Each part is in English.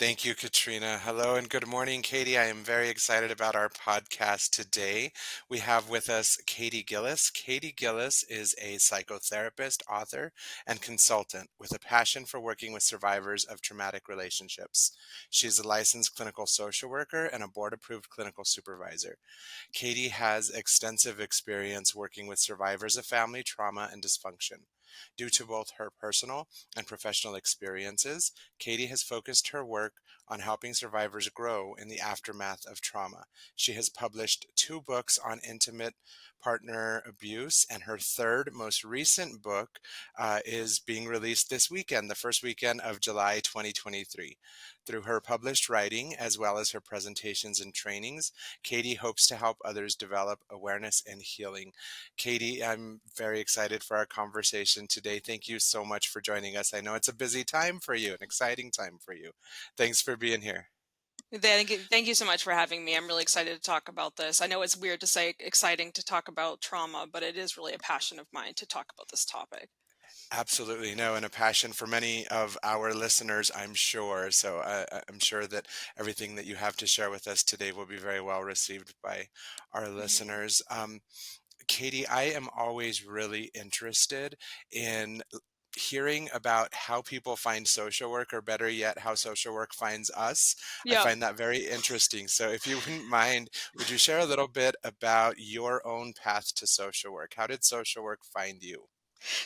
Thank you, Katrina. Hello and good morning, Katie. I am very excited about our podcast today. We have with us Katie Gillis. Katie Gillis is a psychotherapist, author, and consultant with a passion for working with survivors of traumatic relationships. She is a licensed clinical social worker and a board-approved clinical supervisor. Katie has extensive experience working with survivors of family trauma and dysfunction. Due to both her personal and professional experiences, Katie has focused her work on helping survivors grow in the aftermath of trauma. She has published two books on intimate partner abuse, and her third, most recent book is being released this weekend, the first weekend of July 2023. Through her published writing, as well as her presentations and trainings, Katie hopes to help others develop awareness and healing. Katie, I'm very excited for our conversation today. Thank you so much for joining us. I know it's a busy time for you, an exciting time for you. Thanks for being here. Thank you so much for having me. I'm really excited to talk about this. I know it's weird to say exciting to talk about trauma, but it is really a passion of mine to talk about this topic. Absolutely. No, and a passion for many of our listeners, I'm sure. So I'm sure that everything that you have to share with us today will be very well received by our Mhm. listeners. Katie, I am always really interested in hearing about how people find social work, or better yet, how social work finds us. I Yeah. find that very interesting. So, if you wouldn't mind, would you share a little bit about your own path to social work? How did social work find you?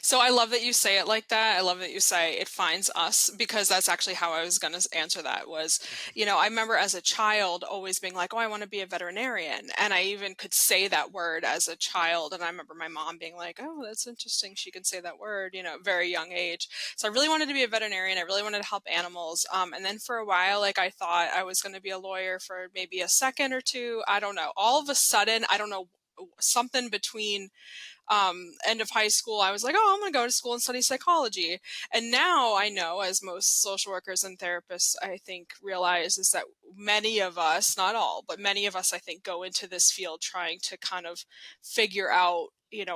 So I love that you say it like that. I love that you say it finds us because that's actually how I was going to answer that was, I remember as a child always being like, "Oh, I want to be a veterinarian." And I even could say that word as a child and I remember my mom being like, "Oh, that's interesting. She can say that word, very young age." So I really wanted to be a veterinarian. I really wanted to help animals. And then for a while like I thought I was going to be a lawyer for maybe a second or two. I don't know. All of a sudden, I don't know, something between end of high school, I was like, oh, I'm going to go to school and study psychology. And now I know, as most social workers and therapists, I think, realize, is that many of us, not all, but many of us, I think, go into this field trying to kind of figure out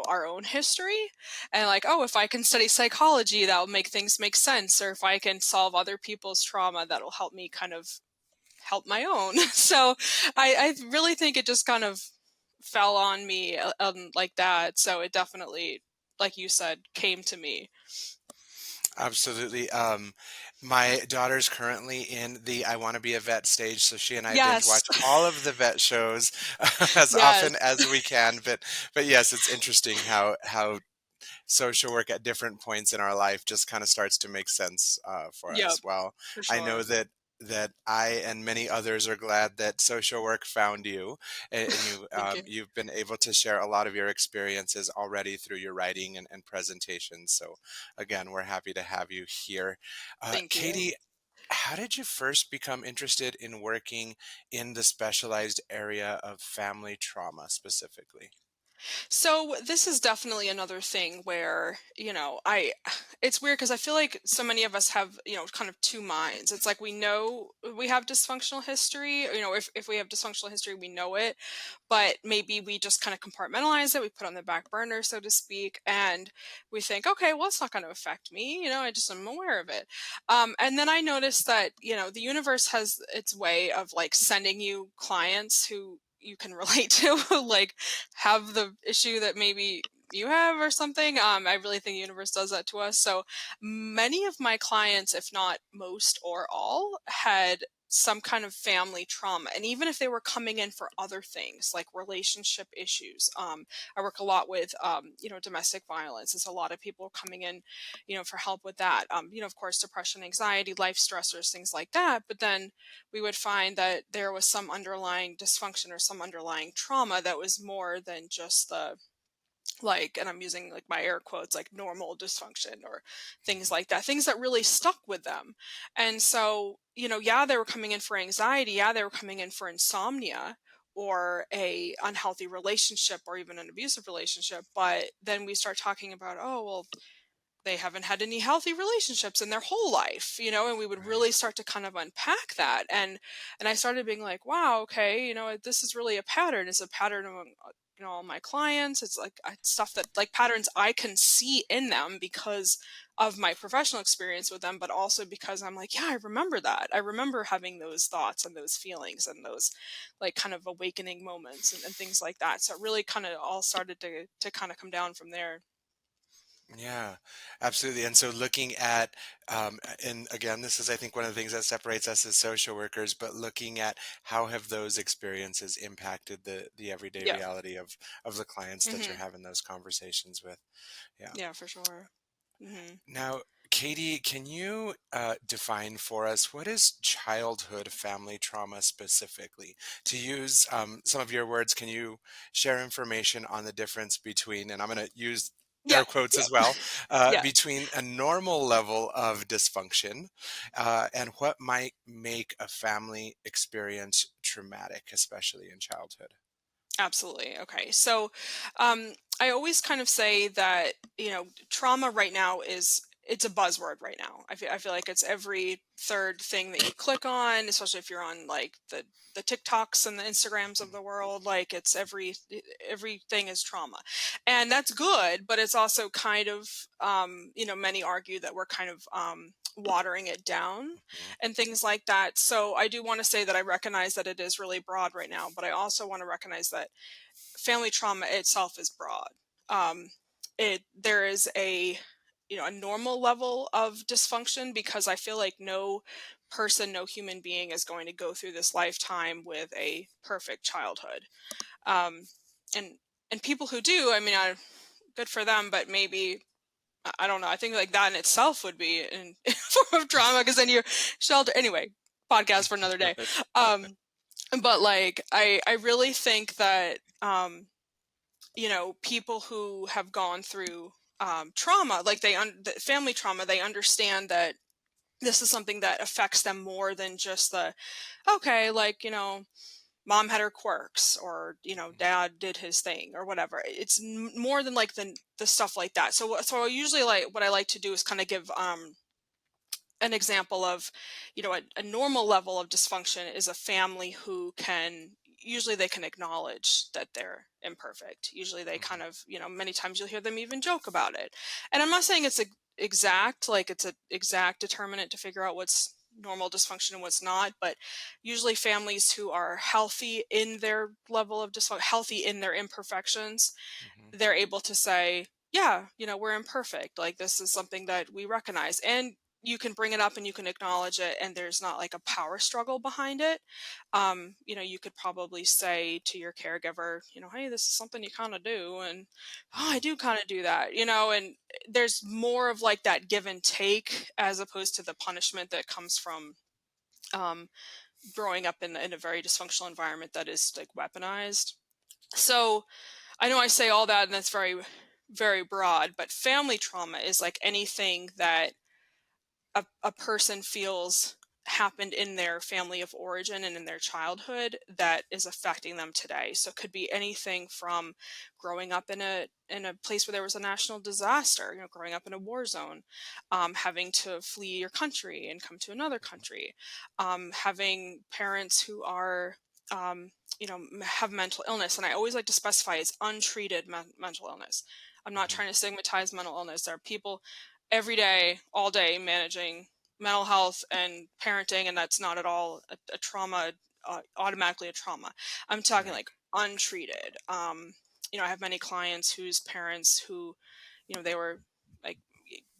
our own history and like, oh, if I can study psychology, that'll make things make sense, or if I can solve other people's trauma, that'll help me kind of help my own. So I really think it just kind of fell on me like that. So it definitely, like you said, came to me. Absolutely. My daughter's currently in the I want to be a vet stage, so she and I binge Yes. watch all of the vet shows as Yes. often as we can. But yes, it's interesting how social work at different points in our life just kind of starts to make sense for Yep. us. Well, For I know sure. that I and many others are glad that social work found you, and Thank you. you've been able to share a lot of your experiences already through your writing and presentations. So, again, we're happy to have you here, Thank you. Katie. How did you first become interested in working in the specialized area of family trauma specifically? So this is definitely another thing where, it's weird because I feel like so many of us have, kind of two minds. It's like we know we have dysfunctional history, if we have dysfunctional history, we know it, but maybe we just kind of compartmentalize it, we put it on the back burner, so to speak, and we think, okay, well, it's not going to affect me, I just am aware of it. And then I noticed that, the universe has its way of like sending you clients who you can relate to, like have the issue that maybe you have or something. I really think the universe does that to us. So many of my clients, if not most or all, had some kind of family trauma. And even if they were coming in for other things like relationship issues, I work a lot with, domestic violence. It's a lot of people coming in, for help with that. Of course, depression, anxiety, life stressors, things like that. But then we would find that there was some underlying dysfunction or some underlying trauma that was more than just the, like, and I'm using like my air quotes, like normal dysfunction or things like that, things that really stuck with them. And so, yeah, they were coming in for anxiety, yeah, they were coming in for insomnia or a unhealthy relationship or even an abusive relationship, but then we start talking about, oh well, they haven't had any healthy relationships in their whole life, and we would Right. really start to kind of unpack that. And I started being like, wow, okay, this is really a pattern. It's a pattern among all my clients. It's like stuff that, like, patterns I can see in them because of my professional experience with them, but also because I'm like, yeah, I remember that. I remember having those thoughts and those feelings and those, like, kind of awakening moments and things like that. So it really kind of all started to kind of come down from there. Yeah, absolutely. And so looking at, and again, this is, I think, one of the things that separates us as social workers, but looking at how have those experiences impacted the everyday Yeah. reality of the clients that you're Hmm. having those conversations with. Yeah. Yeah, for sure. Hmm. Now, Katie, can you define for us what is childhood family trauma specifically? To use some of your words, can you share information on the difference between, and I'm going to use Yeah. air quotes Yeah. as well, Yeah. between a normal level of dysfunction and what might make a family experience traumatic, especially in childhood? Absolutely. Okay. So, I always kind of say that, trauma right now it's a buzzword right now. I feel like it's every third thing that you click on, especially if you're on, like, the TikToks and the Instagrams of Mhm, the world. Like, it's everything is trauma, and that's good. But it's also kind of, many argue that we're kind of, watering it down mhm, and things like that. So I do want to say that I recognize that it is really broad right now, but I also want to recognize that family trauma itself is broad. Um, there is a normal level of dysfunction, because I feel like no person, no human being is going to go through this lifetime with a perfect childhood. Um, and people who do, I mean, good for them, but maybe I don't know. I think, like, that in itself would be a form of trauma, because then you're sheltered. Anyway, podcast for another day. Um, but, like, I really think that, people who have gone through, trauma, like, the family trauma, they understand that this is something that affects them more than just the, okay, like, mom had her quirks, or, dad did his thing, or whatever. It's more than, like, the stuff like that. So usually, like, what I like to do is kind of give, an example of, a normal level of dysfunction is a family who can, usually they can acknowledge that they're imperfect. Usually they mhm, kind of, many times you'll hear them even joke about it. And I'm not saying it's exact, like, it's an exact determinant to figure out what's normal dysfunction and what's not, but usually families who are healthy in their level of dysfunction, healthy in their imperfections, mhm, they're able to say, yeah, we're imperfect. Like, this is something that we recognize. And you can bring it up and you can acknowledge it, and there's not, like, a power struggle behind it. You could probably say to your caregiver, hey, this is something you kind of do. And, oh, I mhm, do kind of do that, and there's more of, like, that give and take, as opposed to the punishment that comes from, um, growing up in a very dysfunctional environment that is, like, weaponized. So, I know I say all that, and that's very, very broad, but family trauma is like anything that a person feels happened in their family of origin and in their childhood that is affecting them today. So it could be anything from growing up in a place where there was a national disaster, growing up in a war zone, having to flee your country and come to another country, having parents who are, have mental illness. And I always like to specify it's untreated mental illness. I'm not mhm, trying to stigmatize mental illness. There are people every day, all day, managing mental health and parenting, and that's not at all a trauma, automatically a trauma. I'm talking, right. like, untreated. I have many clients whose parents who, they were, like,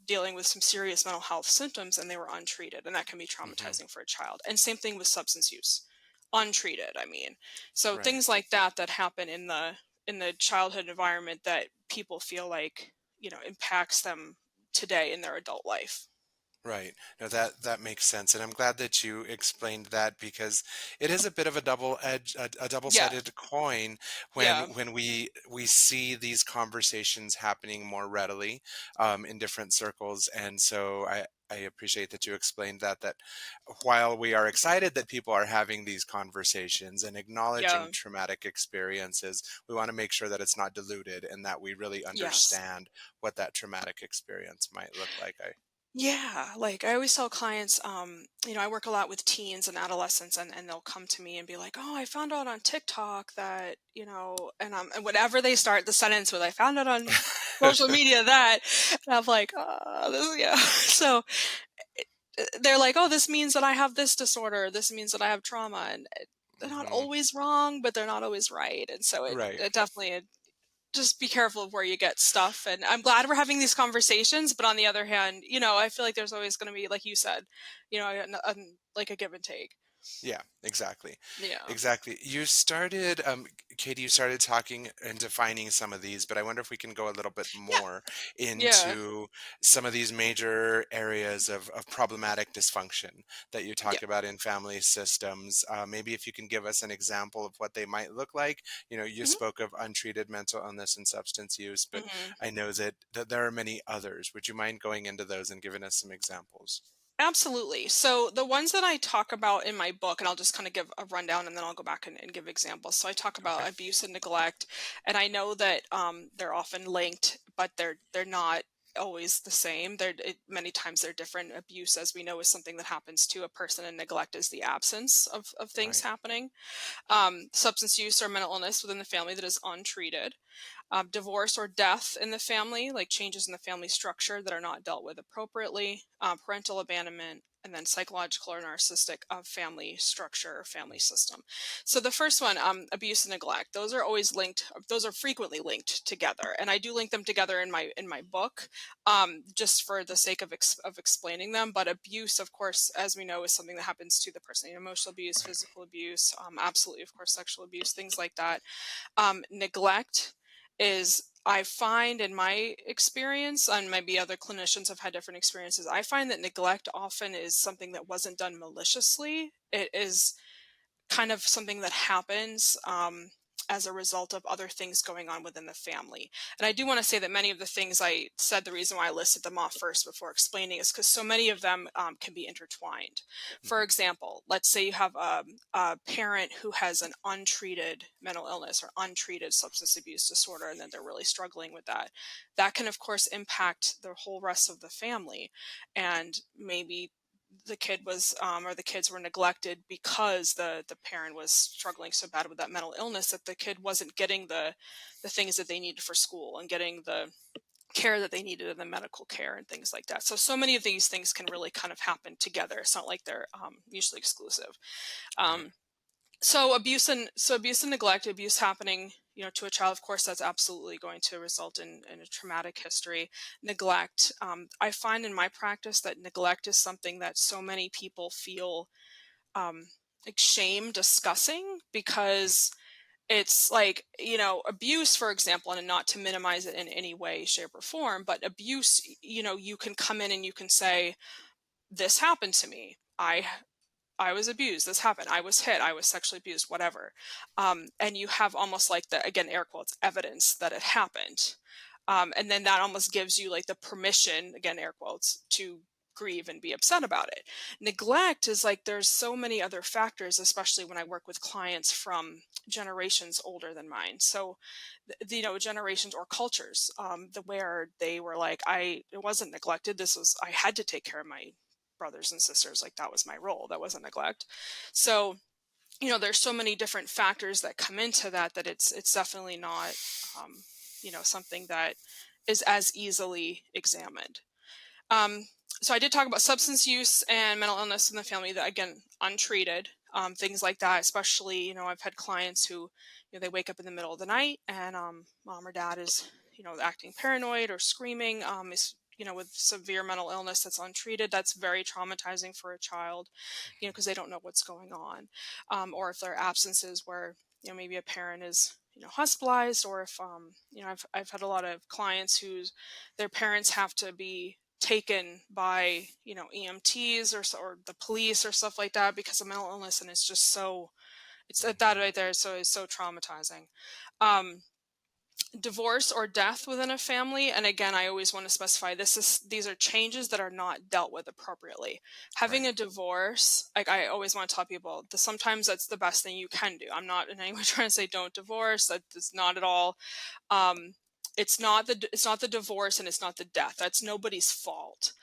dealing with some serious mental health symptoms, and they were untreated, and that can be Mhm, traumatizing for a child. And same thing with substance use, untreated, I mean. So right. things like that happen in the childhood environment that people feel like, impacts them today in their adult life. Right. No, that makes sense, and I'm glad that you explained that because it is a bit of a a Yeah. double-sided coin Yeah. when we see these conversations happening more readily in different circles, and so I appreciate that you explained that while we are excited that people are having these conversations and Yeah. acknowledging traumatic experiences, we want to make sure that it's not diluted and that we really Yes. understand what that traumatic experience might look like. Yeah, like I always tell clients, I work a lot with teens and adolescents, and they'll come to me and be like, "Oh, I found out on TikTok that, and whatever they start the sentence with, I found out on social media that," and I'm like, this, yeah. So they're like, "Oh, this means that I have this disorder. This means that I have trauma," and they're not Hmm. always wrong, but they're not always right, and so it, Right. it definitely just be careful of where you get stuff. And I'm glad we're having these conversations, but on the other hand, I feel like there's always going to be, like you said, like a give and take. Yeah, exactly. Yeah. Exactly. You started, Katie, you started talking and defining some of these, but I wonder if we can go a little bit Yeah. more Yeah. into some of these major areas of problematic dysfunction that you Yeah. talk about in family systems. Maybe if you can give us an example of what they might look like. You Hmm. spoke of untreated mental illness and substance use, but Hmm. I know that there are many others. Would you mind going into those and giving us some examples? Absolutely. So the ones that I talk about in my book, and I'll just kind of give a rundown and then I'll go back and give examples. So I talk Okay. about abuse and neglect, and I know that they're often linked, but they're not always the same. Many times they're different. Abuse, as we know, is something that happens to a person, and neglect is the absence of things Right. happening. Substance use or mental illness within the family that is untreated, divorce or death in the family, like changes in the family structure that are not dealt with appropriately, parental abandonment, and then psychological or narcissistic family structure or family system. So the first one, abuse and neglect, those are always linked. Those are frequently linked together, and I do link them together in my book, just for the sake of explaining them. But abuse, of course, as we know, is something that happens to the person. Emotional abuse, Right. physical abuse, absolutely, of course, sexual abuse, things like that. Neglect is, I find in my experience, and maybe other clinicians have had different experiences, I find that neglect often is something that wasn't done maliciously. It is kind of something that happens as a result of other things going on within the family. And I do want to say that many of the things I said, the reason why I listed them off first before explaining is because so many of them can be intertwined. For Mhm. example, let's say you have a parent who has an untreated mental illness or untreated substance abuse disorder, and then they're really struggling with that. That can, of course, impact the whole rest of the family. And maybe the kid was or the kids were neglected because the parent was struggling so bad with that mental illness that the kid wasn't getting the things that they needed for school and getting the care that they needed in the medical care and things like that. So many of these things can really kind of happen together. It's not like they're mutually exclusive. Right. um, so abuse and neglect, abuse happening, to a child, of course, that's absolutely going to result in a traumatic history. Neglect, I find in my practice that neglect is something that so many people feel um, like shame discussing, Mm. because it's like, abuse, for example, and not to minimize it in any way, shape, or form, but abuse, you can come in and you can say, this happened to me. I was abused. This happened. I was hit. I was sexually abused, whatever. And you have almost like the, again, air quotes, evidence that it happened. And then that almost gives you like the permission, again, air quotes, to grieve and be upset about it. Neglect is like there's so many other factors, especially when I work with clients from generations older than mine. So, generations or cultures, where they were like, it wasn't neglected. I had to take care of my brothers and sisters, like that was my role, that wasn't neglect. So there's so many different factors that come into that it's definitely not something that is as easily examined. um, so I did talk about substance use and mental illness in the family that, again, untreated, things like that. Especially, I've had clients who, they wake up in the middle of the night and mom or dad is, acting paranoid or screaming. Is with severe mental illness that's untreated. That's very traumatizing for a child, because they don't know what's going on, or if there are absences where maybe a parent is hospitalized, or if I've had a lot of clients whose their parents have to be taken by EMTs or the police or stuff like that because of mental illness, and it's just so it's that Mhm. right there, so it's so traumatizing. um Divorce or death within a family, and again, I always want to specify, these are changes that are not dealt with appropriately. Having Right. a divorce, like I always want to tell people, sometimes that's the best thing you can do. I'm not in any way trying to say don't divorce, that is not at all. um it's not the divorce and it's not the death. That's nobody's fault.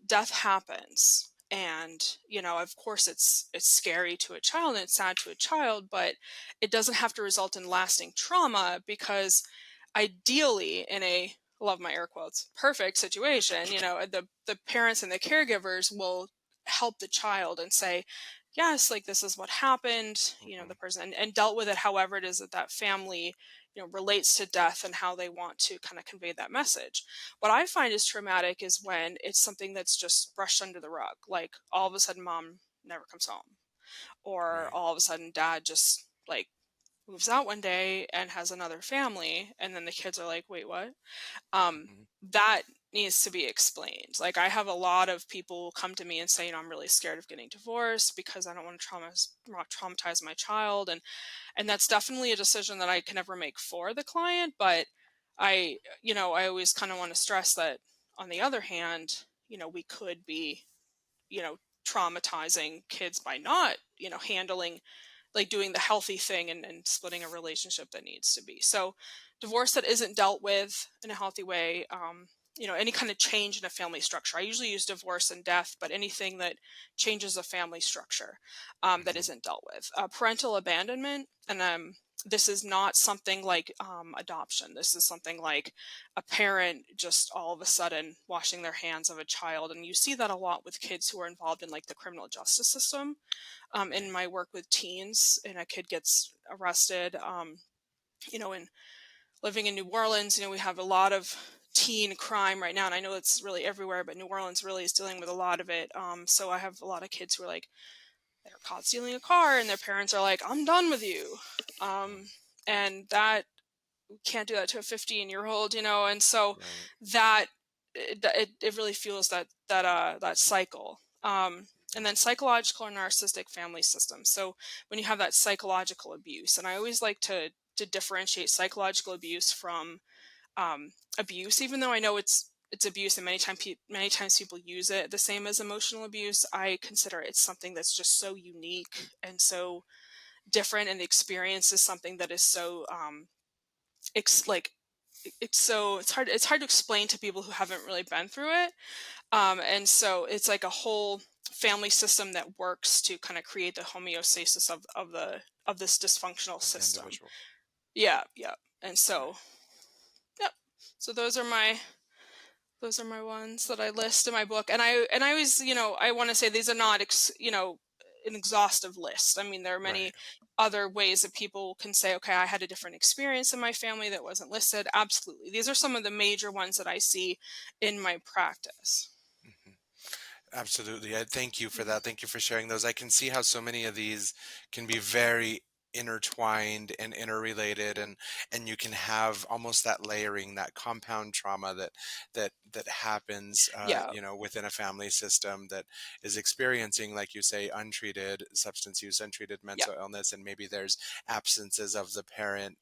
Death happens, and of course, it's scary to a child and it's sad to a child, but it doesn't have to result in lasting trauma because ideally, in a, love my air quotes, perfect situation, the parents and the caregivers will help the child and say, yes, like this is what happened, the Mhm. person, and dealt with it however it is that that family relates to death and how they want to kind of convey that message. What I find is traumatic is when it's something that's just brushed under the rug, like all of a sudden mom never comes home, or Right. all of a sudden dad just like moves out one day and has another family, and then the kids are like, wait, what? Mhm. That needs to be explained. Like, I have a lot of people come to me and say, I'm really scared of getting divorced because I don't want to traumatize my child, and that's definitely a decision that I can never make for the client. But I always kind of want to stress that on the other hand, we could be, you know, traumatizing kids by not, handling, like doing the healthy thing, and splitting a relationship that needs to be. So divorce that isn't dealt with in a healthy way, any kind of change in a family structure. I usually use divorce and death, but anything that changes a family structure, that Mhm. isn't dealt with. Parental abandonment, and this is not something like adoption. This is something like a parent just all of a sudden washing their hands of a child. And you see that a lot with kids who are involved in like the criminal justice system. In Right. my work with teens and a kid gets arrested, and living in New Orleans, we have a lot of teen crime right now. And I know it's really everywhere, but New Orleans really is dealing with a lot of it. So I have a lot of kids who are like, they're caught stealing a car and their parents are like, I'm done with you. Mm. And that, can't do that to a 15-year-old, and so Right. that it really fuels that cycle. And Mm. then psychological or narcissistic family systems. So when you have that psychological abuse, and I always like to differentiate psychological abuse from abuse, even though I know it's abuse, and many times people use it the same as emotional abuse. I consider it something that's just so unique and so different, and the experience is something that is so like it's hard to explain to people who haven't really been through it. And so it's like a whole family system that works to kind of create the homeostasis of this dysfunctional Of the system. individual. Yeah, yeah. And so, Right. yep. So those are my ones that I list in my book. And I always, I want to say these are not an exhaustive list. I mean, there are many Right. other ways that people can say, okay, I had a different experience in my family that wasn't listed. Absolutely. These are some of the major ones that I see in my practice. Mhm. Absolutely. I thank you for Mhm. that. Thank you for sharing those. I can see how so many of these can be very intertwined and interrelated, and you can have almost that layering, that compound trauma that happens Yeah. within a family system that is experiencing, like you say, untreated substance use, untreated Yeah. mental illness, and maybe there's absences of the parent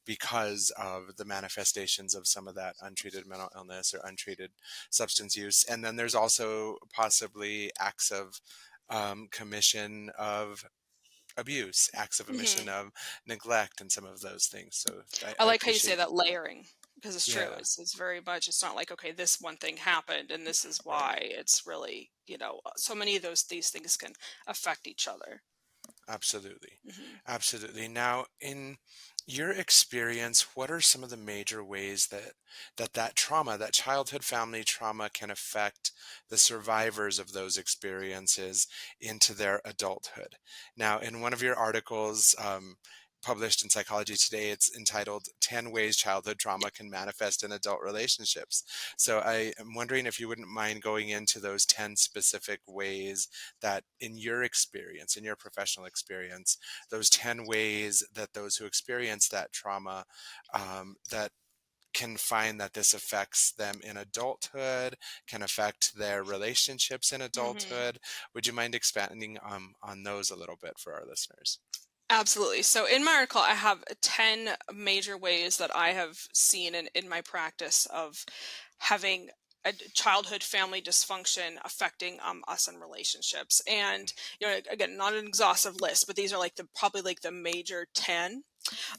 because of the manifestations of some of that untreated mental illness or untreated substance use. And then there's also possibly acts of commission of abuse, acts of omission hmm of neglect, and some of those things. So I I like how you say appreciate, that layering, because it's true. yeah, It's very much. It's not like, okay, this one thing happened and this is right. why. It's really, so many of these things can affect each other. Absolutely. hmm Absolutely. Now, in your experience, what are some of the major ways that trauma, that childhood family trauma can affect the survivors of those experiences into their adulthood? Now, in one of your articles, published in Psychology Today, it's entitled 10 Ways Childhood Trauma Can Manifest in Adult Relationships. So I am wondering if you wouldn't mind going into those 10 specific ways that in your experience, in your professional experience, those 10 ways that those who experience that trauma, that can find that this affects them in adulthood, can affect their relationships in hmm adulthood. Would you mind expanding on those a little bit for our listeners? Absolutely. So in my article, I have 10 major ways that I have seen in my practice of having a childhood family dysfunction affecting us in relationships. And, again, not an exhaustive list, but these are like probably like the major 10.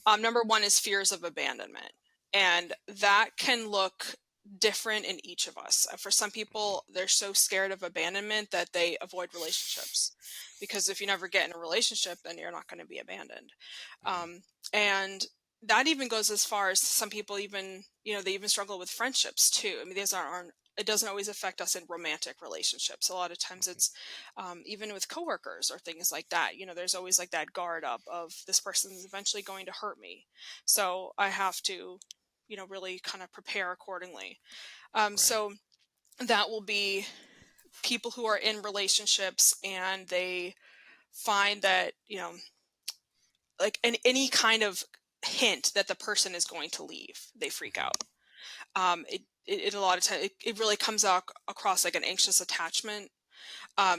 Number one is fears of abandonment. And that can look different in each of us. For some mhm, people, they're so scared of abandonment that they avoid relationships, because if you never get in a relationship, then you're not going to be abandoned. mhm. And that even goes as far as some people even, they even struggle with friendships too. I mean, these aren't it doesn't always affect us in romantic relationships. A lot of times Mhm. it's even with coworkers or things like that. There's always like that guard up of this person is eventually going to hurt me. So I have to, really kind of prepare accordingly. Right. So that will be people who are in relationships and they find that, like any kind of hint that the person is going to leave, they freak Mhm. out. It a lot of time it really comes out across like an anxious attachment.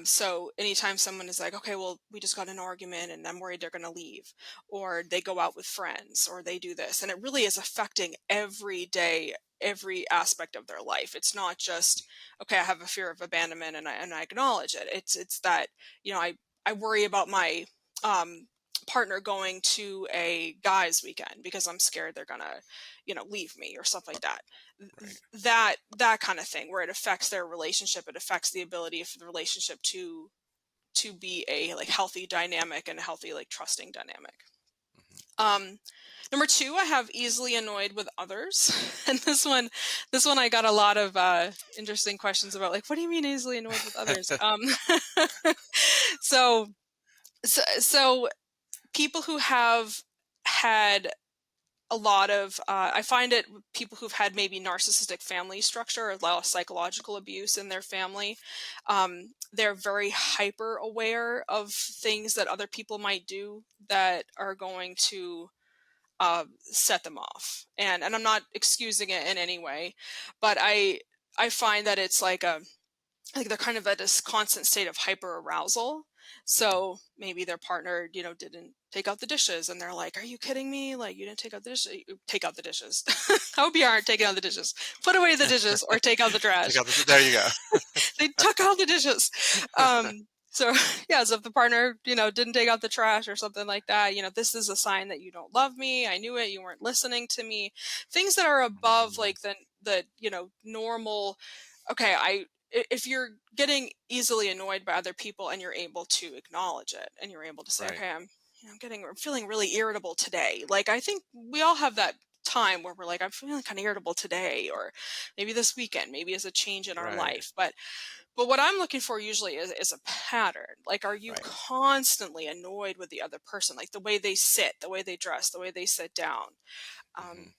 So anytime someone is like, okay, well, we just got in an argument and I'm worried they're going to leave, or they go out with friends, or they do this, and it really is affecting every day, every aspect of their life. It's not just, okay, I have a fear of abandonment and I acknowledge it. It's that, I worry about my um, partner going to a guy's weekend because I'm scared they're gonna, leave me or stuff like that. Right. That kind of thing where it affects their relationship, it affects the ability for the relationship to be a like healthy dynamic and a healthy like trusting dynamic. Mhm. um Number two, I have easily annoyed with others. And this one I got a lot of interesting questions about, like, what do you mean easily annoyed with others? So so people who have had a lot of I find it with people who've had maybe narcissistic family structure or a lot of psychological abuse in their family. They're very hyper aware of things that other people might do that are going to set them off, and I'm not excusing it in any way, but I find that it's like they're kind of at this constant state of hyper arousal. Mhm. So maybe their partner, didn't take out the dishes, and they're like, "Are you kidding me? Like, you didn't take out the dishes? Take out the dishes. I hope you aren't taking out the dishes. Put away the dishes or take out the Take trash." out this, there you go. They took out the dishes. So yeah, so if the partner, didn't take out the trash or something like that, this is a sign that you don't love me. I knew it. You weren't listening to me. Things that are above Mm, like the normal. Okay, if you're getting easily annoyed by other people and you're able to acknowledge it and you're able to say, right. okay, I'm feeling really irritable today. Like, I think we all have that time where we're like, I'm feeling kind of irritable today, or maybe this weekend, maybe as a change in our Right. life. But what I'm looking for usually is a pattern. Like, are you Right. constantly annoyed with the other person? Like the way they sit, the way they dress, the way they sit down. Um, Mhm.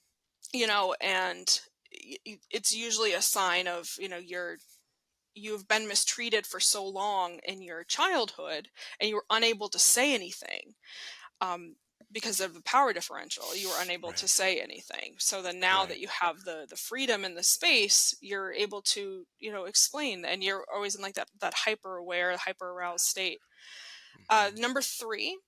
and it's usually a sign of, you've been mistreated for so long in your childhood and you were unable to say anything, um, because of the power differential. You were unable to Right. say anything. So then now Right. that you have the freedom and the space, you're able to, explain, and you're always in like that hyper aware, hyper aroused state. Mhm. Number three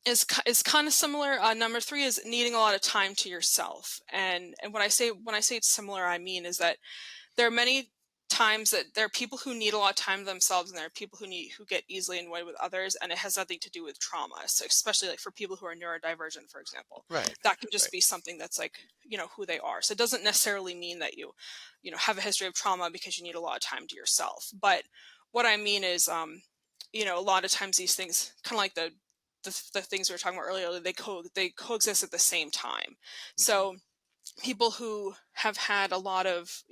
is kind of similar. Number three is needing a lot of time to yourself. And when I say it's similar, I mean is that there are many times that there are people who need a lot of time to themselves, and there are people who get easily annoyed with others, and it has nothing to do with trauma. So especially like for people who are neurodivergent, for example, Right. that can just Right. be something that's like, who they are. So it doesn't necessarily mean that you have a history of trauma because you need a lot of time to yourself. But what I mean is, a lot of times these things, kind of like the things we were talking about earlier, they coexist at the same time. Mhm. So people who have had a lot of,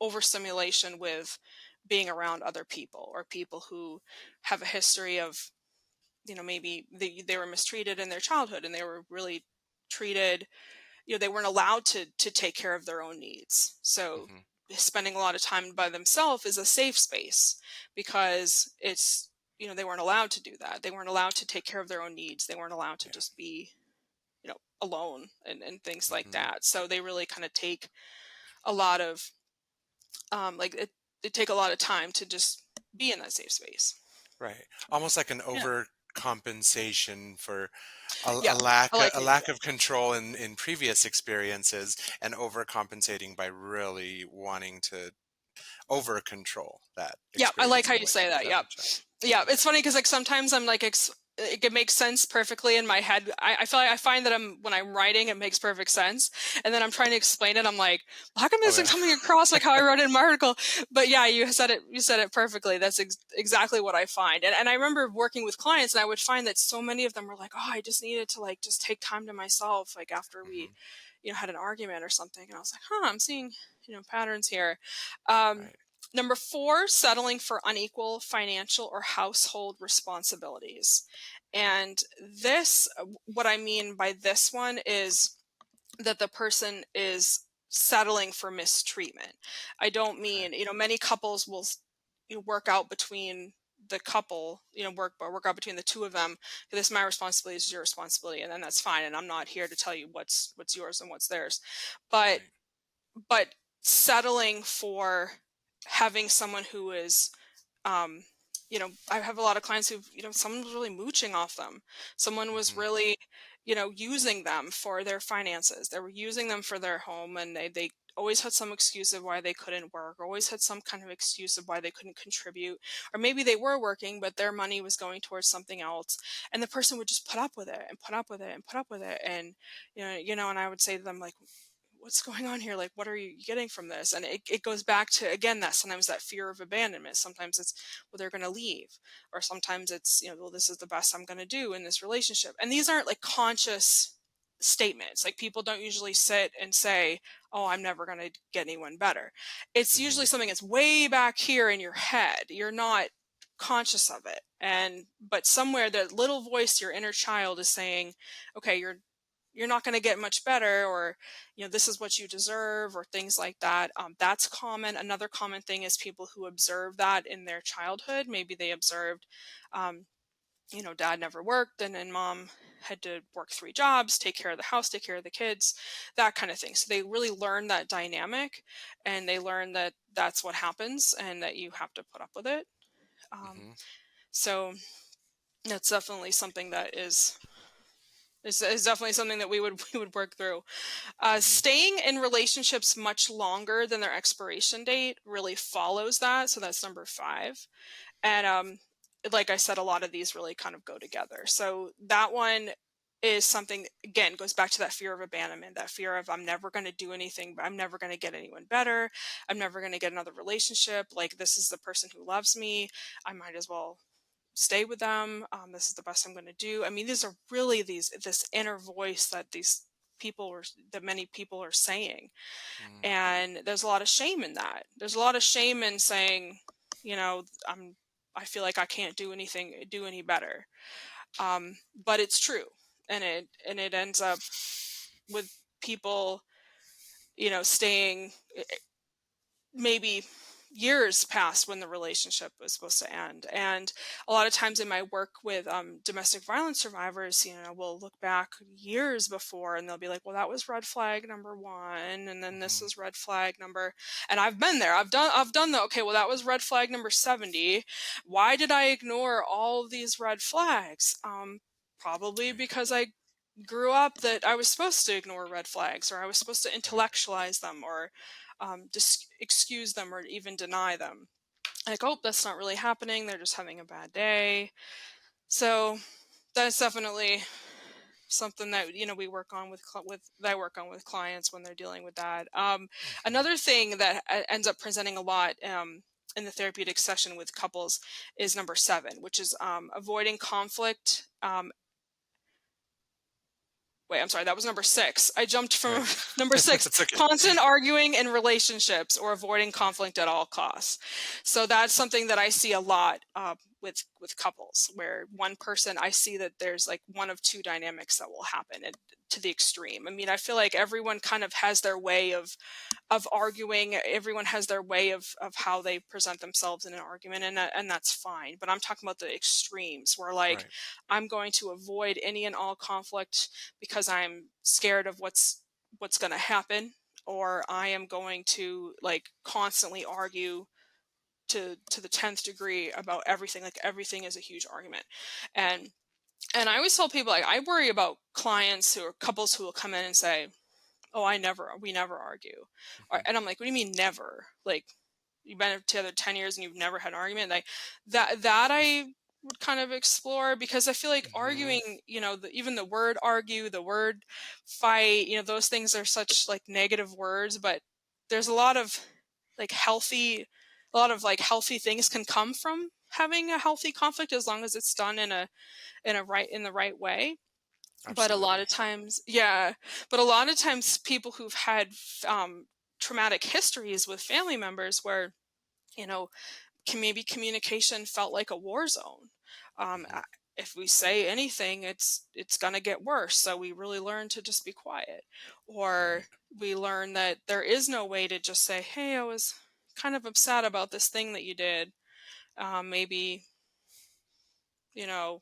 overstimulation with being around other people, or people who have a history of, maybe they were mistreated in their childhood and they were really treated, they weren't allowed to take care of their own needs. So Mhm. spending a lot of time by themselves is a safe space, because it's, they weren't allowed to do that. They weren't allowed to take care of their own needs. They weren't allowed to Yeah. just be, alone and things like Mhm. that. So they really kind of take a lot of, like it take a lot of time to just be in that safe space. Right. Almost like an Yeah. overcompensation for Yeah. I a like how you lack of control in previous experiences, and overcompensating by really wanting to over control that Yeah, I like experience how in a you way, say if that. that Yeah. makes sense. Yeah, Okay. it's funny because like sometimes I'm like it makes sense perfectly in my head. I feel like I find that when I'm writing, it makes perfect sense. And then I'm trying to explain it. I'm like, well, how come Oh this isn't yeah. coming across like how I wrote it in my article? But yeah, you said it perfectly. That's exactly what I find. And I remember working with clients, and I would find that so many of them were like, oh, I just needed to like just take time to myself, like after we, Hmm. had an argument or something. And I was like, huh, I'm seeing, patterns here. Um, Right. Number four, settling for unequal financial or household responsibilities. Mm. And this, what I mean by this one is that the person is settling for mistreatment. I don't Okay. mean, many couples will work out between the couple, work out between the two of them. This is my responsibility, this is your responsibility, and then that's fine. And I'm not here to tell you what's yours and what's theirs. But Right. but settling for having someone who is um I have a lot of clients who someone was really mooching off them. Someone was Hmm. really using them for their finances. They were using them for their home, and they always had some excuse of why they couldn't work, or always had some kind of excuse of why they couldn't contribute, or maybe they were working but their money was going towards something else, and the person would just put up with it and put up with it and put up with it. And and I would say to them, like, what's going on here? Like, what are you getting from this? And it goes back to, again, that sometimes that fear of abandonment. Sometimes it's, well, they're going to leave. Or sometimes it's, well, this is the best I'm going to do in this relationship. And these aren't like conscious statements. Like, people don't usually sit and say, oh, I'm never going to get anyone better. It's Hmm. usually something that's way back here in your head. You're not conscious of it. But somewhere, that little voice, your inner child, is saying, okay, you're not going to get much better, or this is what you deserve, or things like that. That's common. Another common thing is people who observe that in their childhood. Maybe they observed, um, dad never worked, and then mom had to work three jobs, take care of the house, take care of the kids, that kind of thing. So they really learn that dynamic, and they learn that that's what happens, and that you have to put up with it. um, Hmm. so that's definitely something that is definitely something that we would we would work through. Hmm. Staying in relationships much longer than their expiration date really follows that. So that's number five. And like I said, a lot of these really kind of go together. So that one is something that, again, goes back to that fear of abandonment, that fear of, I'm never going to do anything, I'm never going to get anyone better, I'm never going to get another relationship. Like, this is the person who loves me, I might as well stay with them. This is the best I'm going to do. I mean, these are really this inner voice that many people are saying. Mm. And there's a lot of shame in that. There's a lot of shame in saying, you know, I'm, I feel like I can't do any better. But it's true. And it ends up with people, staying maybe years past when the relationship was supposed to end. And a lot of times in my work with domestic violence survivors, we'll look back years before, and they'll be like, well, that was red flag number one, and then this Hmm. was red flag number. And I've been there, I've done the, okay, well, that was red flag number 70. Why did I ignore all of these red flags? Probably Right. because I grew up that I was supposed to ignore red flags, or I was supposed to Right. intellectualize them, or just excuse them, or even deny them. Like, oh, that's not really happening. They're just having a bad day. So that's definitely something that we work on with that I work on with clients when they're dealing with that. Hmm. Another thing that ends up presenting a lot in the therapeutic session with couples is number seven, which is avoiding conflict. Wait, I'm sorry, that was number six. I jumped from Right. number six, It's okay. constant arguing in relationships or avoiding conflict at all costs. So that's something that I see a lot with couples, where one person, I see that there's like one of two dynamics that will happen, and to the extreme. I mean, I feel like everyone kind of has their way of arguing. Everyone has their way of how they present themselves in an argument, and that's fine. But I'm talking about the extremes, where, like, Right. I'm going to avoid any and all conflict because I'm scared of what's going to happen, or I am going to like constantly argue to the 10th degree about everything. Like, everything is a huge argument. And I always tell people, like, I worry about clients who are couples who will come in and say, oh, we never argue. Hmm. And I'm like, what do you mean never? Like, you've been together 10 years and you've never had an argument? Like, that I would kind of explore, because I feel like Mhm. arguing, even the word argue, the word fight, those things are such like negative words, but there's like healthy, a lot of like healthy things can come from having a healthy conflict, as long as it's done in the right way. But a lot Absolutely. of times, yeah, but a lot of times people who've had traumatic histories with family members where, you know, maybe communication felt like a war zone. Um, Mhm. I- if we say anything, it's gonna get worse. So we really learn to just be quiet, or Right. we learn that there is no way to just say, "Hey, I was kind of upset about this thing that you did. Maybe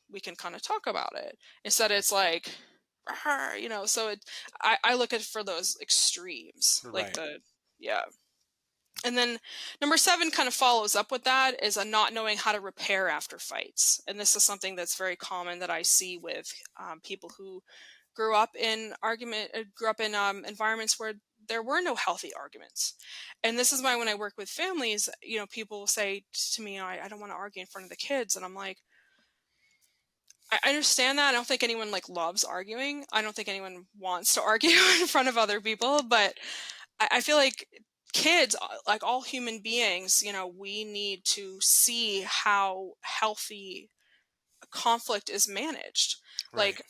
we can kind of talk about it." Instead, Mhm. it's like, "Arr," So I look at it for those extremes, like Right. the yeah. And then number 7 kind of follows up with that, is a not knowing how to repair after fights. And this is something that's very common that I see with people who grew up in environments where there were no healthy arguments. And this is why when I work with families, people will say to me, I don't want to argue in front of the kids. And I'm like, I understand that. I don't think anyone like loves arguing. I don't think anyone wants to argue in front of other people, but I feel like kids, like all human beings, we need to see how healthy conflict is managed. Right. Like,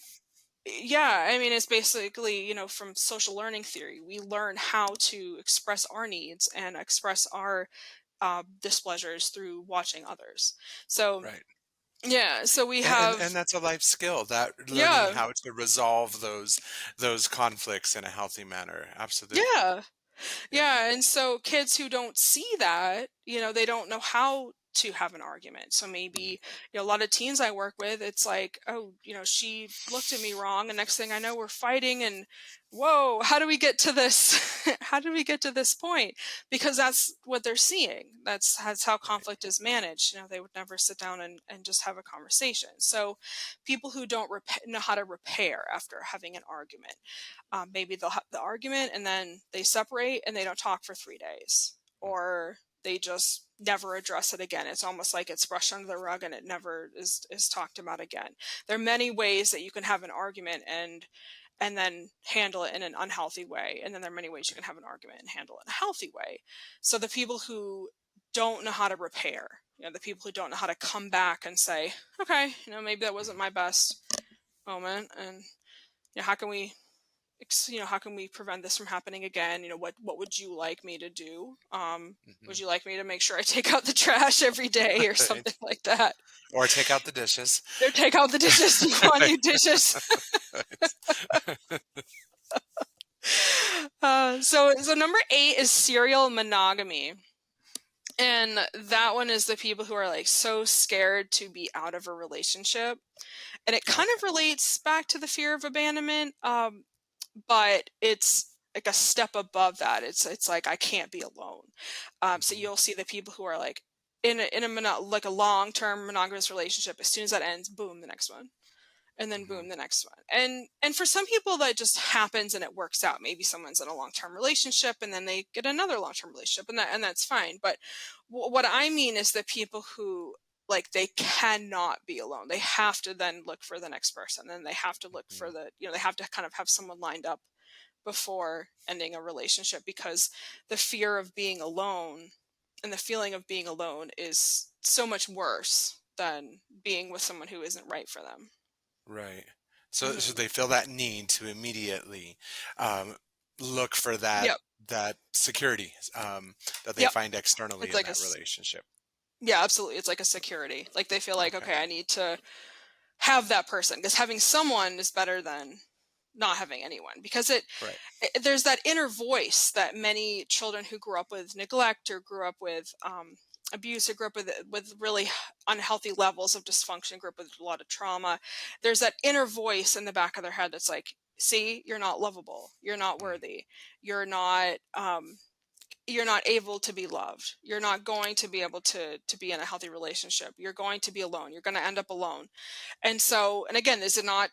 yeah, I mean, it's basically, from social learning theory, we learn how to express our needs and express our displeasures through watching others. So, Right. yeah, so we And have, that's a life skill, that learning yeah, how to resolve those conflicts in a healthy manner. Absolutely. yeah. Yeah. Yeah, and so kids who don't see that, they don't know how to have an argument. So Mm. maybe, a lot of teens I work with, it's like, oh, she looked at me wrong, and next thing I know, we're fighting, and whoa, how do we get to this? How do we get to this point? Because that's what they're seeing. That's how Right. conflict is managed. They would never sit down and just have a conversation. So people who don't know how to repair after having an argument, maybe they'll have the argument and then they separate and they don't talk for 3 days, Mm. or they just never address it again. It's almost like it's brushed under the rug and it never is talked about again. There are many ways that you can have an argument and then handle it in an unhealthy way, and then there are many ways you can have an argument and handle it in a healthy way. So the people who don't know how to repair, the people who don't know how to come back and say, okay, maybe that wasn't Mhm. my best moment, and how can we how can we prevent this from happening again? What would you like me to do? Would Mhm. you like me to make sure I take out the trash every day or something Right. like that? Or take out the dishes. Or take out the dishes. Do you want new dishes? Right. So number 8 is serial monogamy. And that one is the people who are like so scared to be out of a relationship. And it kind Okay. of relates back to the fear of abandonment. But it's like a step above that. It's like I can't be alone. So Mhm. you'll see the people who are like like a long term monogamous relationship. As soon as that ends, boom, the next one, and then Mhm. boom, the next one. And for some people that just happens and it works out. Maybe someone's in a long term relationship and then they get another long term relationship, and that's fine. But what I mean is the people who like they cannot be alone. They have to then look for the next person, and they have to look for Mhm. they have to kind of have someone lined up before ending a relationship, because the fear of being alone and the feeling of being alone is so much worse than being with someone who isn't right for them. Right. So Hmm. they feel that need to immediately um, look for Yep. that security that they Yep. find externally It's in like that relationship. yeah, absolutely. It's like a security. Like they feel like, Okay. okay, I need to have that person, because having someone is better than not having anyone, because Right. there's that inner voice that many children who grew up with neglect or grew up with abuse or grew up with really unhealthy levels of dysfunction, grew up with a lot of trauma. There's that inner voice in the back of their head that's like, see, you're not lovable, you're not Mm. worthy, you're not you're not able to be loved, you're not going to be able to be in a healthy relationship, you're going to be alone, you're going to end up alone. And so, and again, is it not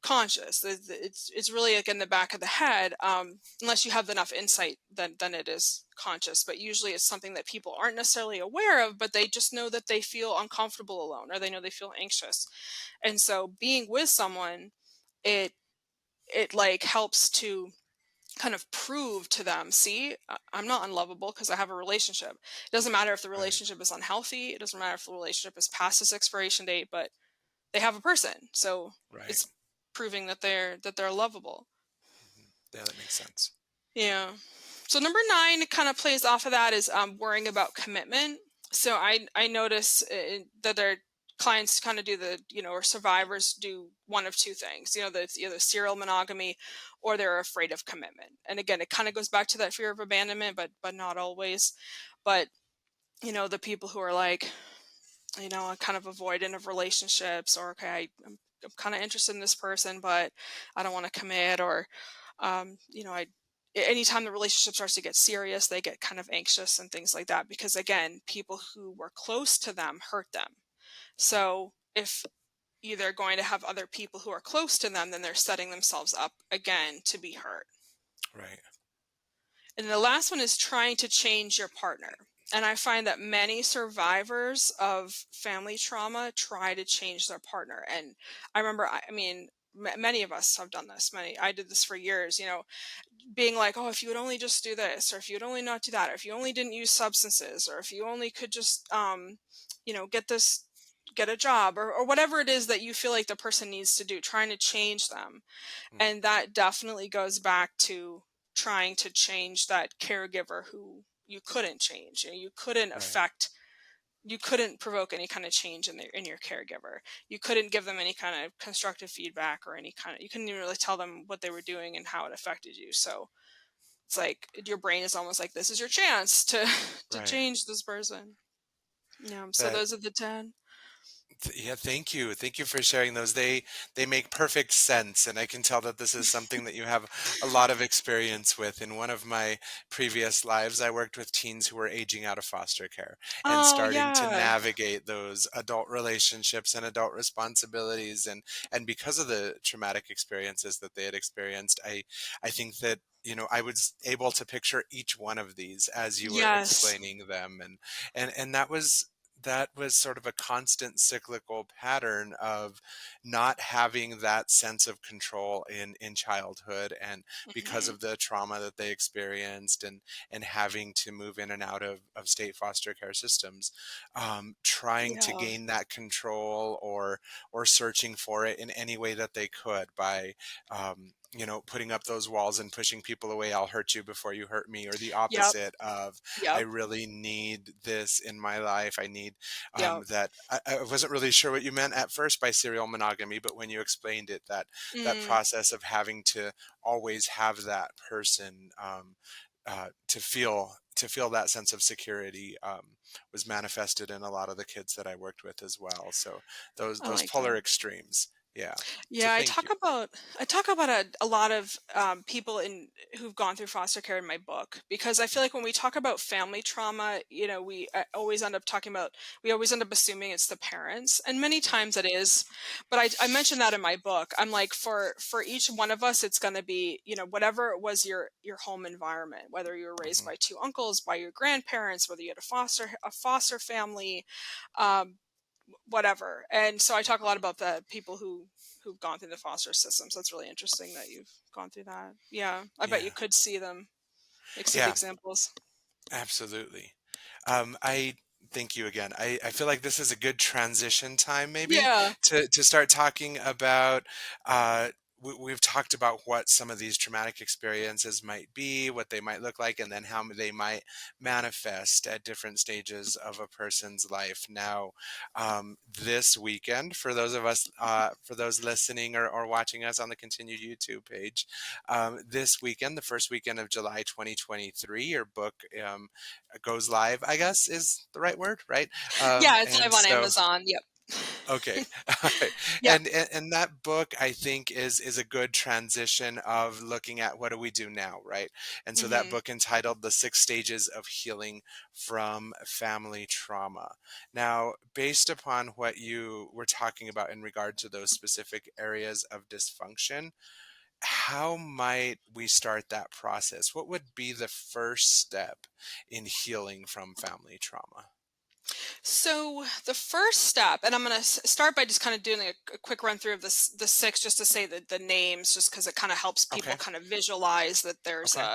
conscious. It's really like in the back of the head, unless you have enough insight, then it is conscious. But usually it's something that people aren't necessarily aware of, but they just know that they feel uncomfortable alone, or they know they feel anxious. And so being with someone, it it like helps to kind of prove to them, see, I'm not unlovable because I have a relationship. It doesn't matter if the Right. relationship is unhealthy. It doesn't matter if the relationship is past its expiration date, but they have a person. So Right. it's proving that they're lovable. Yeah, that makes sense. Yeah. So number 9 kind of plays off of that is worrying about commitment. So I notice that their clients kind of do the, or survivors do one of two things. That's either serial monogamy or they're afraid of commitment. And again, it kind of goes back to that fear of abandonment, but not always. But the people who are like, I'm kind of avoidant of relationships, or okay, I'm kind of interested in this person, but I don't want to commit, or anytime the relationship starts to get serious, they get kind of anxious and things like that, because again, people who were close to them hurt them. So if they're going to have other people who are close to them, then they're setting themselves up again to be hurt. Right. And the last one is trying to change your partner. And I find that many survivors of family trauma try to change their partner. And I remember, I mean, many of us have done this. I did this for years, being like, oh, if you would only just do this, or if you would only not do that, or if you only didn't use substances, or if you only could just, get a job, or whatever it is that you feel like the person needs to do, trying to change them. Mm. And that definitely goes back to trying to change that caregiver who you couldn't change. You couldn't Right. affect, you couldn't provoke any kind of change in your caregiver. You couldn't give them any kind of constructive feedback, or any kind of, you couldn't even really tell them what they were doing and how it affected you. So it's like your brain is almost like, this is your chance to to Right. change this person. Yeah. So That those are the 10. Yeah, thank you. Thank you for sharing those. They make perfect sense, and I can tell that this is something that you have a lot of experience with. In one of my previous lives, I worked with teens who were aging out of foster care and Oh starting to yeah. navigate those adult relationships and adult responsibilities. And because of the traumatic experiences that they had experienced, I think that I was able to picture each one of these as you were Yes. explaining them, and that was sort of a constant cyclical pattern of not having that sense of control in childhood, and because Hmm. of the trauma that they experienced, and having to move in and out of state foster care systems, trying to Yeah. gain that control, or searching for it in any way that they could by putting up those walls and pushing people away. I'll hurt you before you hurt me, or the Yep. opposite of, I Yep. really need this in my life. I need Yep. that. I wasn't really sure what you meant at first by serial monogamy, but when you explained it, that Mm. process of having to always have that person, to feel that sense of security, was manifested in a lot of the kids that I worked with as well. So those I those like polar that. extremes. Yeah. So Yeah, thank you. I talk about a lot of people in who've gone through foster care in my book, because I feel like when we talk about family trauma, we always end up talking about, we always end up assuming it's the parents, and many Right. times it is. But I mentioned that in my book. I'm like, for each one of us, it's going to be, whatever it was, your home environment, whether you were raised Hmm. by two uncles, by your grandparents, whether you had a foster family. Um, Whatever. And so I talk a lot about the people who've gone through the foster systems. That's really interesting that you've gone through that. Yeah, I bet you Yeah. could see them, like see the Yeah. examples. Absolutely. I thank you again. I feel like this is a good transition time, maybe, Yeah. to start talking about. We've talked about what some of these traumatic experiences might be, what they might look like, and then how they might manifest at different stages of a person's life. Now, this weekend, for those listening or watching us on the continued YouTube page, this weekend, the first weekend of July 2023, your book goes live, I guess is the right word, right? Yeah, it's And live on so Amazon. Yep. Okay. Alright. Yep. And that book, I think, is a good transition of looking at what do we do now, right? And so that Mhm. book entitled The 6 Stages of Healing from Family Trauma. Now, based upon what you were talking about in regard to those specific areas of dysfunction, how might we start that process? What would be the first step in healing from family trauma? So the first step, and I'm going to start by just kind of doing a quick run through of the six, just to say the names, just because it kind of helps people Okay. kind of visualize that there's Okay.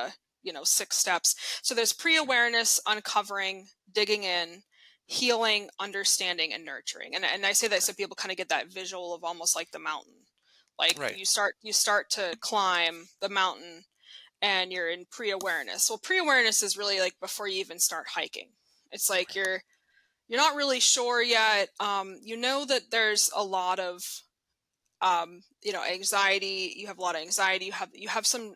six steps. So there's Sure. pre-awareness, uncovering, digging in, healing, understanding, and nurturing. And I say that Okay. so people kind of get that visual of almost like the mountain. Like Right. you start to climb the mountain and you're in pre-awareness. Well, pre-awareness is really like before you even start hiking. It's like Okay. you're not really sure yet. You know that there's a lot of anxiety. You have a lot of anxiety. You have some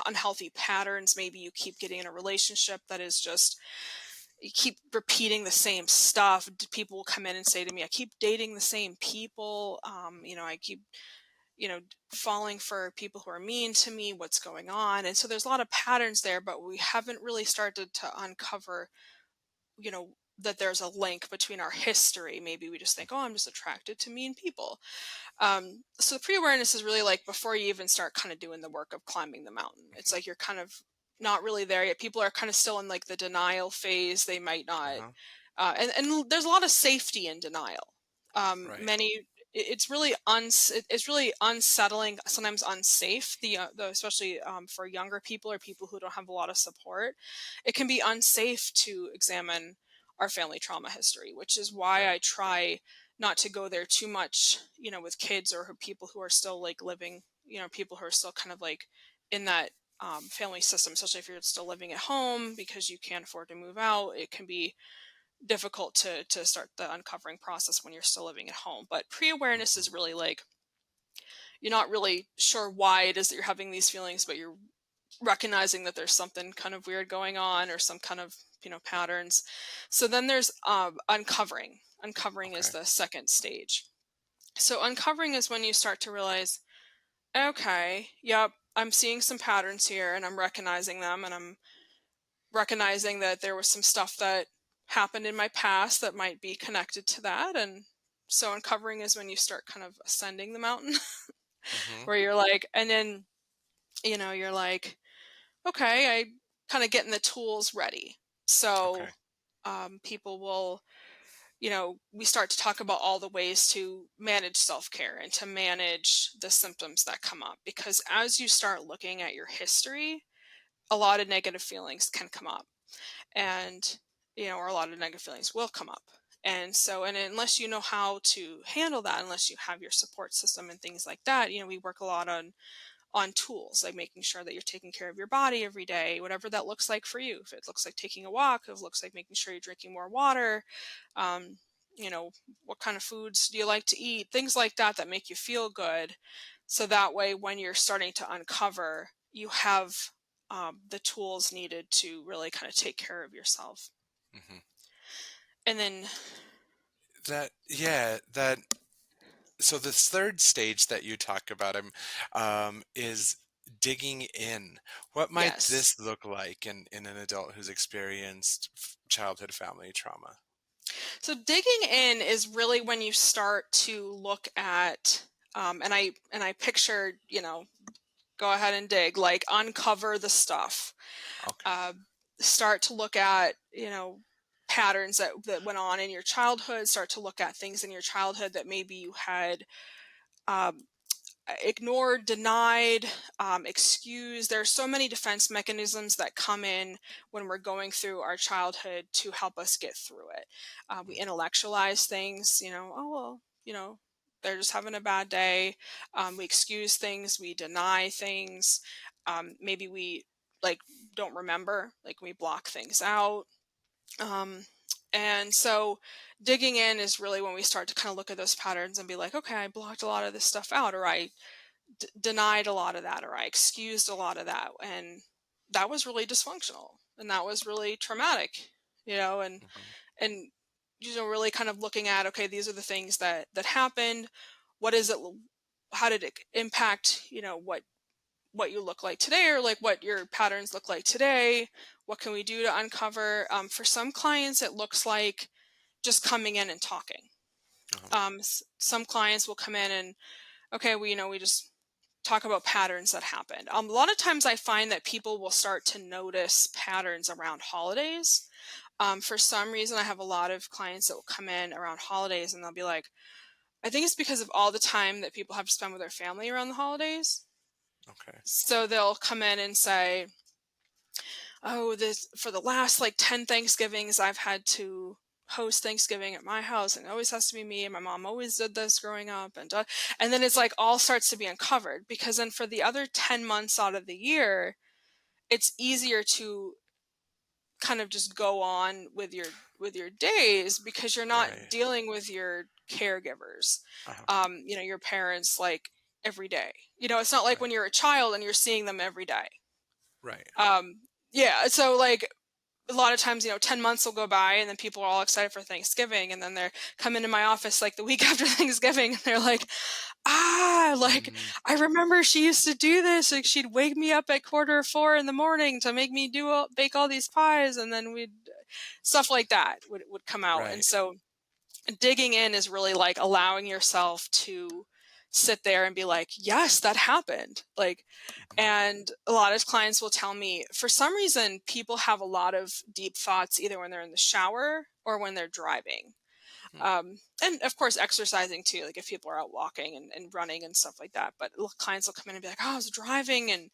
unhealthy patterns. Maybe you keep getting in a relationship that is just you keep repeating the same stuff. People will come in and say to me, "I keep dating the same people. I keep falling for people who are mean to me. What's going on?" And so there's a lot of patterns there, but we haven't really started to uncover that there's a link between our history. Maybe we just think, oh, I'm just attracted to mean people. So the pre-awareness is really like before you even start kind of doing the work of climbing the mountain. It's like you're kind of not really there yet. People are kind of still in like the denial phase. They might not, Uh-huh. and there's a lot of safety in denial. Right. Many it's really it's really unsettling, sometimes unsafe. Especially for younger people or people who don't have a lot of support, it can be unsafe to examine our family trauma history, which is why Right. I try not to go there too much, with kids or people who are still like living, people who are still kind of like in that family system, especially if you're still living at home because you can't afford to move out. It can be difficult to start the uncovering process when you're still living at home. But pre-awareness Mhm. is really like you're not really sure why it is that you're having these feelings, but you're recognizing that there's something kind of weird going on or some kind of patterns. So then there's uncovering is Okay. the second stage. So uncovering is when you start to realize, okay, yep, I'm seeing some patterns here and I'm recognizing them, and I'm recognizing that there was some stuff that happened in my past that might be connected to that. And so uncovering is when you start kind of ascending the mountain Mhm. where you're like, and then you're like, okay, I kind of getting the tools ready. So Okay. people will, we start to talk about all the ways to manage self-care and to manage the symptoms that come up, because as you start looking at your history, a lot of negative feelings can come up, Mhm. and or a lot of negative feelings will come up. And so, and unless you know how to handle that, unless you have your support system and things like that, we work a lot on tools, like making sure that you're taking care of your body every day, whatever that looks like for you. If it looks like taking a walk, if it looks like making sure you're drinking more water, um, what kind of foods do you like to eat, things like that that make you feel good. So that way, when you're starting to uncover, you have the tools needed to really kind of take care of yourself. Mhm. And then, That so the third stage that you talk about is digging in. What might yes. this look like in an adult who's experienced childhood family trauma? So digging in is really when you start to look at, and I picture, go ahead and dig, like uncover the stuff. Okay. Uh, Start to look at, patterns that went on in your childhood. Start to look at things in your childhood that maybe you had um, ignored, denied, excused. There are so many defense mechanisms that come in when we're going through our childhood to help us get through it. We Mm. intellectualize things, oh, well, they're just having a bad day. We excuse things, we deny things. Maybe we like don't remember, like we block things out. Um, and so digging in is really when we start to kind of look at those patterns and be like, okay, I blocked a lot of this stuff out, or I denied a lot of that, or I excused a lot of that, and that was really dysfunctional and that was really traumatic, and Mhm. and really kind of looking at, okay, these are the things that happened. What is it? How did it impact, what you look like today, or like what your patterns look like today? What can we do to uncover? For some clients, it looks like just coming in and talking. Uh-huh. Some clients will come in and, okay, we just talk about patterns that happened. A lot of times I find that people will start to notice patterns around holidays. For some reason, I have a lot of clients that will come in around holidays and they'll be like, I think it's because of all the time that people have to spend with their family around the holidays. Okay. So they'll come in and say, oh, this for the last like 10 Thanksgivings, I've had to host Thanksgiving at my house, and it always has to be me. And my mom always did this growing up, and then it's like all starts to be uncovered, because then for the other 10 months out of the year, it's easier to kind of just go on with your days, because you're not Right. dealing with your caregivers, Uh-huh. your parents, like every day. It's not like Right. when you're a child and you're seeing them every day. Right. um yeah, so like a lot of times, 10 months will go by and then people are all excited for Thanksgiving, and then they're come into my office like the week after Thanksgiving, and they're like, like, Mm, I remember she used to do this. Like, she'd wake me up at 3:45 in the morning to make me bake all these pies, and then we'd stuff like that would come out. And right. so digging in is really like allowing yourself to sit there and be like, yes, that happened. Like, Mhm. and a lot of clients will tell me, for some reason, people have a lot of deep thoughts either when they're in the shower or when they're driving. Hmm. And of course, exercising too, like if people are out walking and running and stuff like that. But clients will come in and be like, oh, I was driving and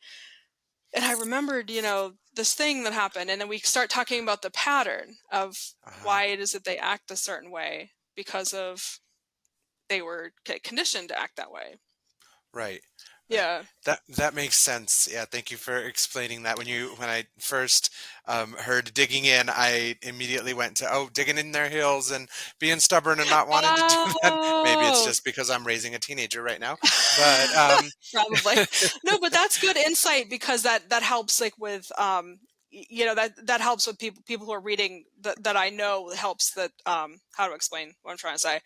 I remembered, this thing that happened. And then we start talking about the pattern of Uh-huh. why it is that they act a certain way, because of they were conditioned to act that way. Right. Right. Yeah. That makes sense. Yeah, thank you for explaining that. When I first heard digging in, I immediately went to, oh, digging in their heels and being stubborn and not wanting to do that. Maybe it's Oh, just because I'm raising a teenager right now. But probably. No, but that's good insight, because that helps, like with that helps with people who are reading, that I know helps, that how to explain what I'm trying to say.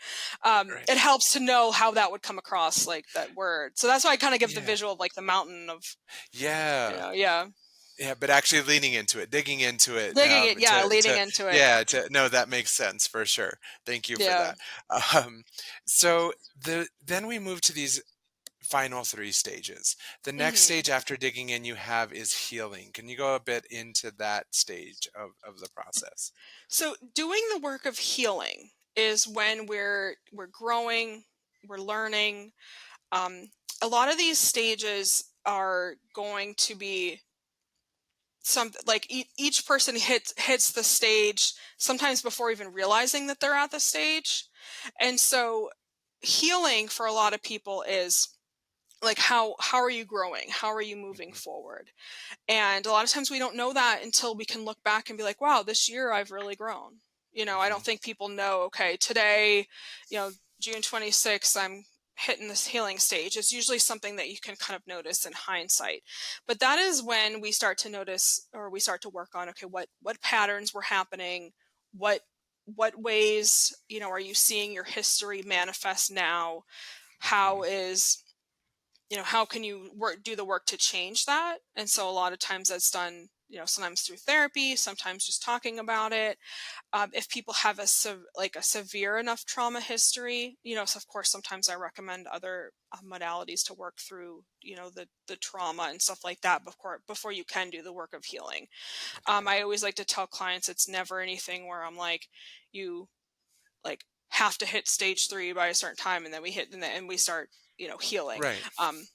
right. It helps to know how that would come across, like that word. So that's why I kind of give the Yeah. visual of like the mountain of, Yeah. yeah. Yeah, but actually leaning into it, digging into it, Digging it, yeah, leading to into it. yeah, to no, that makes sense for sure. Thank you for Yeah. that. Um, so then we move to these final three stages. The next hmm stage after digging in you have is healing. Can you go a bit into that stage of the process? So doing the work of healing is when we're growing, we're learning. Um, a lot of these stages are going to be some like each person hits the stage sometimes before even realizing that they're at the stage. And so healing for a lot of people is like, how are you growing? How are you moving Mhm, forward? And a lot of times we don't know that until we can look back and be like, wow, this year I've really grown. I mhm, don't think people know, okay, today, you know, June 26th, I'm hitting this healing stage. It's usually something that you can kind of notice in hindsight. But that is when we start to notice, or we start to work on, okay, what patterns were happening, what what ways, are you seeing your history manifest now? How mhm. is how can you do the work to change that? And so a lot of times that's done, sometimes through therapy, sometimes just talking about it. If people have like a severe enough trauma history, so of course sometimes I recommend other modalities to work through, the trauma and stuff like that before you can do the work of healing. Okay. I always like to tell clients it's never anything where I'm like, you like have to hit stage 3 by a certain time, and then we hit and we start, healing. Right.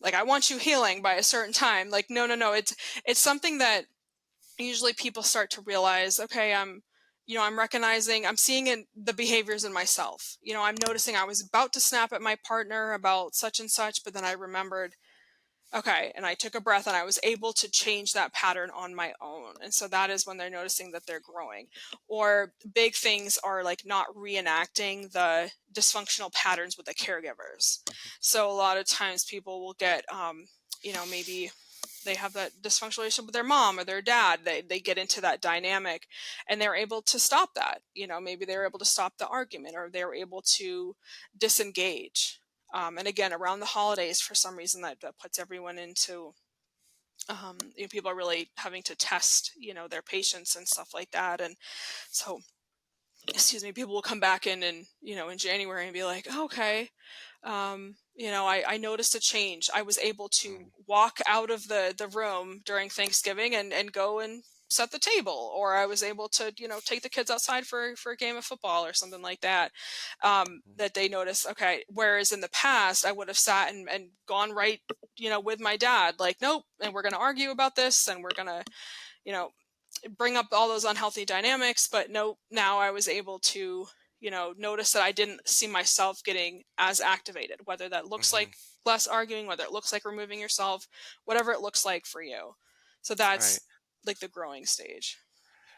Like, I want you healing by a certain time. Like, no, no, no, it's something that usually people start to realize, okay, I'm recognizing, I'm seeing the behaviors in myself. I'm noticing I was about to snap at my partner about such and such, but then I remembered, okay, and I took a breath and I was able to change that pattern on my own. And so that is when they're noticing that they're growing. Or big things are like not reenacting the dysfunctional patterns with the caregivers. Mhm. So a lot of times people will get, maybe. they have that dysfunctional relationship with their mom or their dad. They get into that dynamic, and they're able to stop that. Maybe they were able to stop the argument, or they were able to disengage. And again, around the holidays, for some reason, that puts everyone into, people are really having to test, their patience and stuff like that. And so, excuse me, people will come back in January and be like, "Oh, okay, I noticed a change. I was able to Mm, walk out of the room during Thanksgiving and go and set the table, or I was able to, take the kids outside for a game of football or something like that." mhm, That they notice, okay, whereas in the past I would have sat and gone right, with my dad, like, nope, and we're going to argue about this, and we're going to, you know, bring up all those unhealthy dynamics. But no, now I was able to, notice that I didn't see myself getting as activated, whether that looks mhm. like less arguing, whether it looks like removing yourself, whatever it looks like for you. So Right. that's like the growing stage.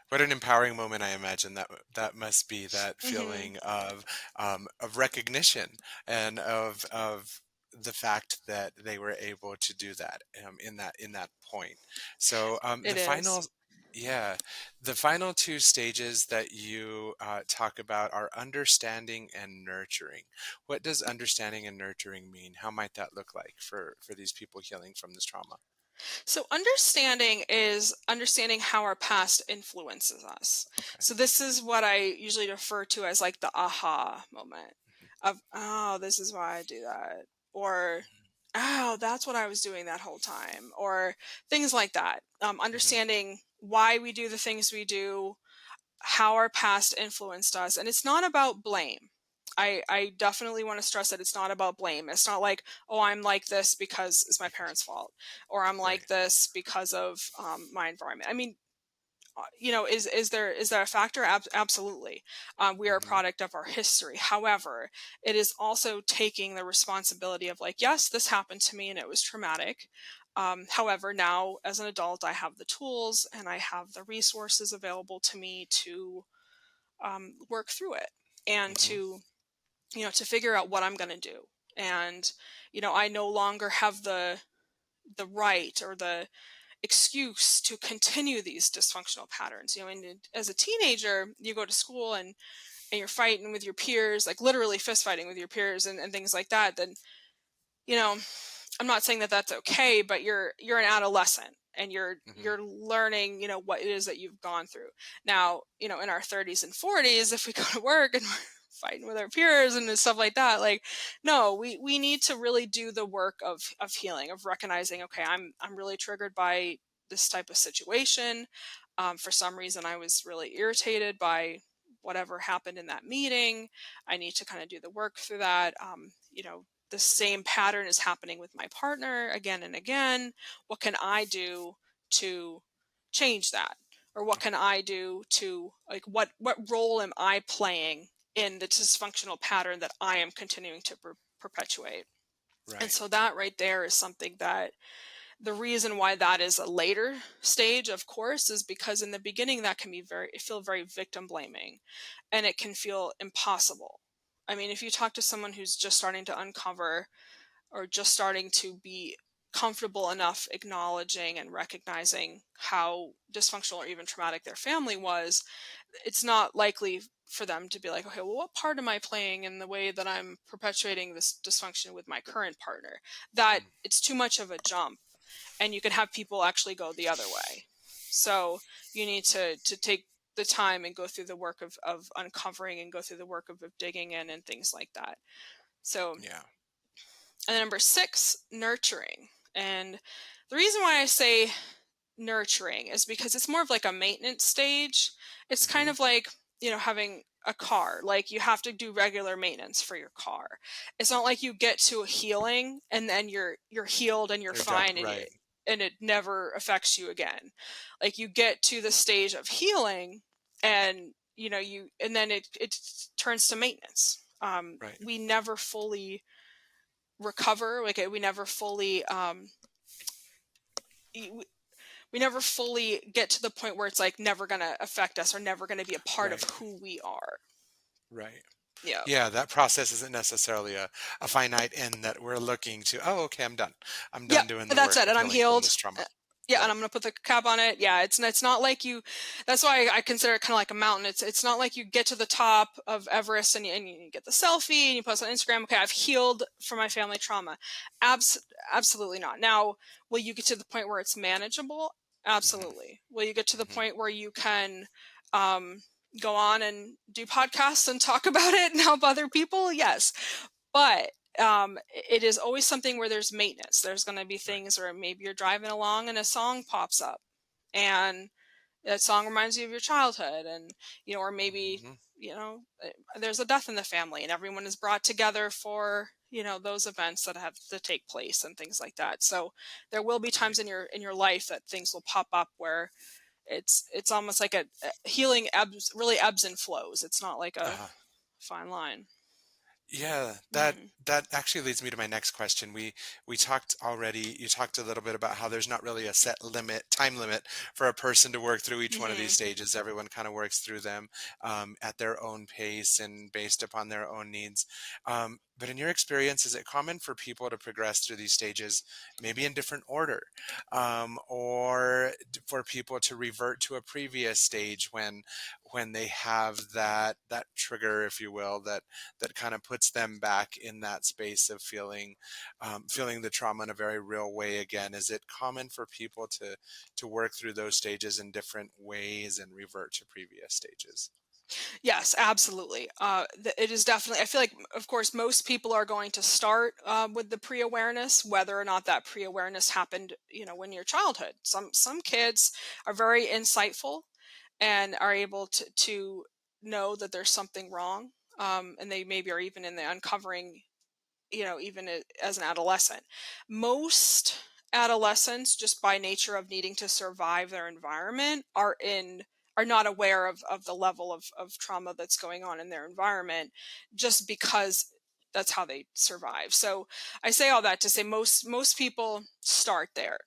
What an empowering moment I imagine that must be, that Hmm. feeling of recognition and of the fact that they were able to do that in that point. So It the is. final, yeah, the final two stages that you talk about are understanding and nurturing. What does understanding and nurturing mean? How might that look like for these people healing from this trauma? So understanding is understanding how our past influences us. Okay. So this is what I usually refer to as like the aha moment Mhm, of, oh, this is why I do that. Or, oh, that's what I was doing that whole time. Or things like that. mhm, Understanding why we do the things we do, how our past influenced us. And it's not about blame. I definitely want to stress that it's not about blame. It's not like, oh, I'm like this because it's my parents' fault, or I'm right. like this because of my environment. I mean, is there a factor? Absolutely. We are a Mhm, product of our history. However, it is also taking the responsibility of, like, yes, this happened to me and it was traumatic. However, now as an adult, I have the tools and I have the resources available to me to work through it, and mhm, to figure out what I'm going to do. And I no longer have the right or the excuse to continue these dysfunctional patterns. And as a teenager, you go to school and you're fighting with your peers, like literally fist fighting with your peers and things like that. Then, you know, I'm not saying that that's okay, but you're an adolescent and you're mhm. you're learning, what it is that you've gone through. Now, in our 30s and 40s, if we go to work and we're fighting with our peers and stuff like that, like, no, we need to really do the work of healing, of recognizing, okay, I'm really triggered by this type of situation. For some reason, I was really irritated by whatever happened in that meeting. I need to kind of do the work through that. The same pattern is happening with my partner again and again. What can I do to change that? Or what can Okay. I do to, like, what role am I playing in the dysfunctional pattern that I am continuing to perpetuate? And Right. so that right there is something that, the reason why that is a later stage, of course, is because in the beginning that can be feel very victim blaming, and it can feel impossible. I mean, if you talk to someone who's just starting to uncover, or just starting to be comfortable enough acknowledging and recognizing how dysfunctional or even traumatic their family was, it's not likely for them to be like, okay, well, what part am I playing in the way that I'm perpetuating this dysfunction with my current partner? That Mm, it's too much of a jump, and you can have people actually go the other way. So you need to take the time and go through the work of uncovering, and go through the work of digging in and things like that. So, yeah. and then number six, nurturing. And the reason why I say nurturing is because it's more of like a maintenance stage. It's kind Mhm. of like, having a car. Like, you have to do regular maintenance for your car. It's not like you get to a healing and then you're healed and you're You're done. fine, Right. and it never affects you again. Like, you get to the stage of healing, and and then it turns to maintenance. Right. We never fully recover. Like, we never fully y- we never fully get to the point where it's like never going to affect us or never going to be a part of Right. who we are. Right. Yeah. Yeah, that process isn't necessarily a finite end that we're looking to, oh, okay, I'm done. I'm Yep. done doing the That's work it. of And I'm healing from healed. this trauma. Yeah, and Right. I'm gonna put the cap on it. Yeah, it's not like you. That's why I consider it kind of like a mountain. It's not like you get to the top of Everest and you get the selfie and you post on Instagram. Okay, I've healed from my family trauma. Abs- Absolutely not. Now, will you get to the point where it's manageable? Hmm. Absolutely. Will you get to the Hmm. point where you can um, go on and do podcasts and talk about it and help other people? Yes, but it is always something where there's maintenance. There's going to be Right. things where maybe you're driving along and a song pops up, and that song reminds you of your childhood, and or maybe Hmm. there's a death in the family, and everyone is brought together for those events that have to take place and things like that. So there will be times Right. in your life that things will pop up where it's almost like a healing ebbs really ebbs and flows. It's not like a Uh-huh. fine line. Yeah, Hmm. that actually leads me to my next question. We talked already, you talked a little bit about how there's not really a set limit, time limit for a person to work through each one of these Hmm. stages. Everyone kind of works through them at their own pace and based upon their own needs. But in your experience, is it common for people to progress through these stages maybe in different order, or for people to revert to a previous stage when they have that trigger, if you will, that kind of puts them back in that space of feeling the trauma in a very real way again? Is it common for people to work through those stages in different ways and revert to previous stages? Yes, absolutely. It is definitely. I feel like, of course, most people are going to start with the pre-awareness, whether or not that pre-awareness happened, when your childhood. Some kids are very insightful and are able to know that there's something wrong, and they maybe are even in the uncovering even as an adolescent. Most adolescents, just by nature of needing to survive their environment, are not aware of the level of trauma that's going on in their environment, just because that's how they survive. So I say all that to say most people start there,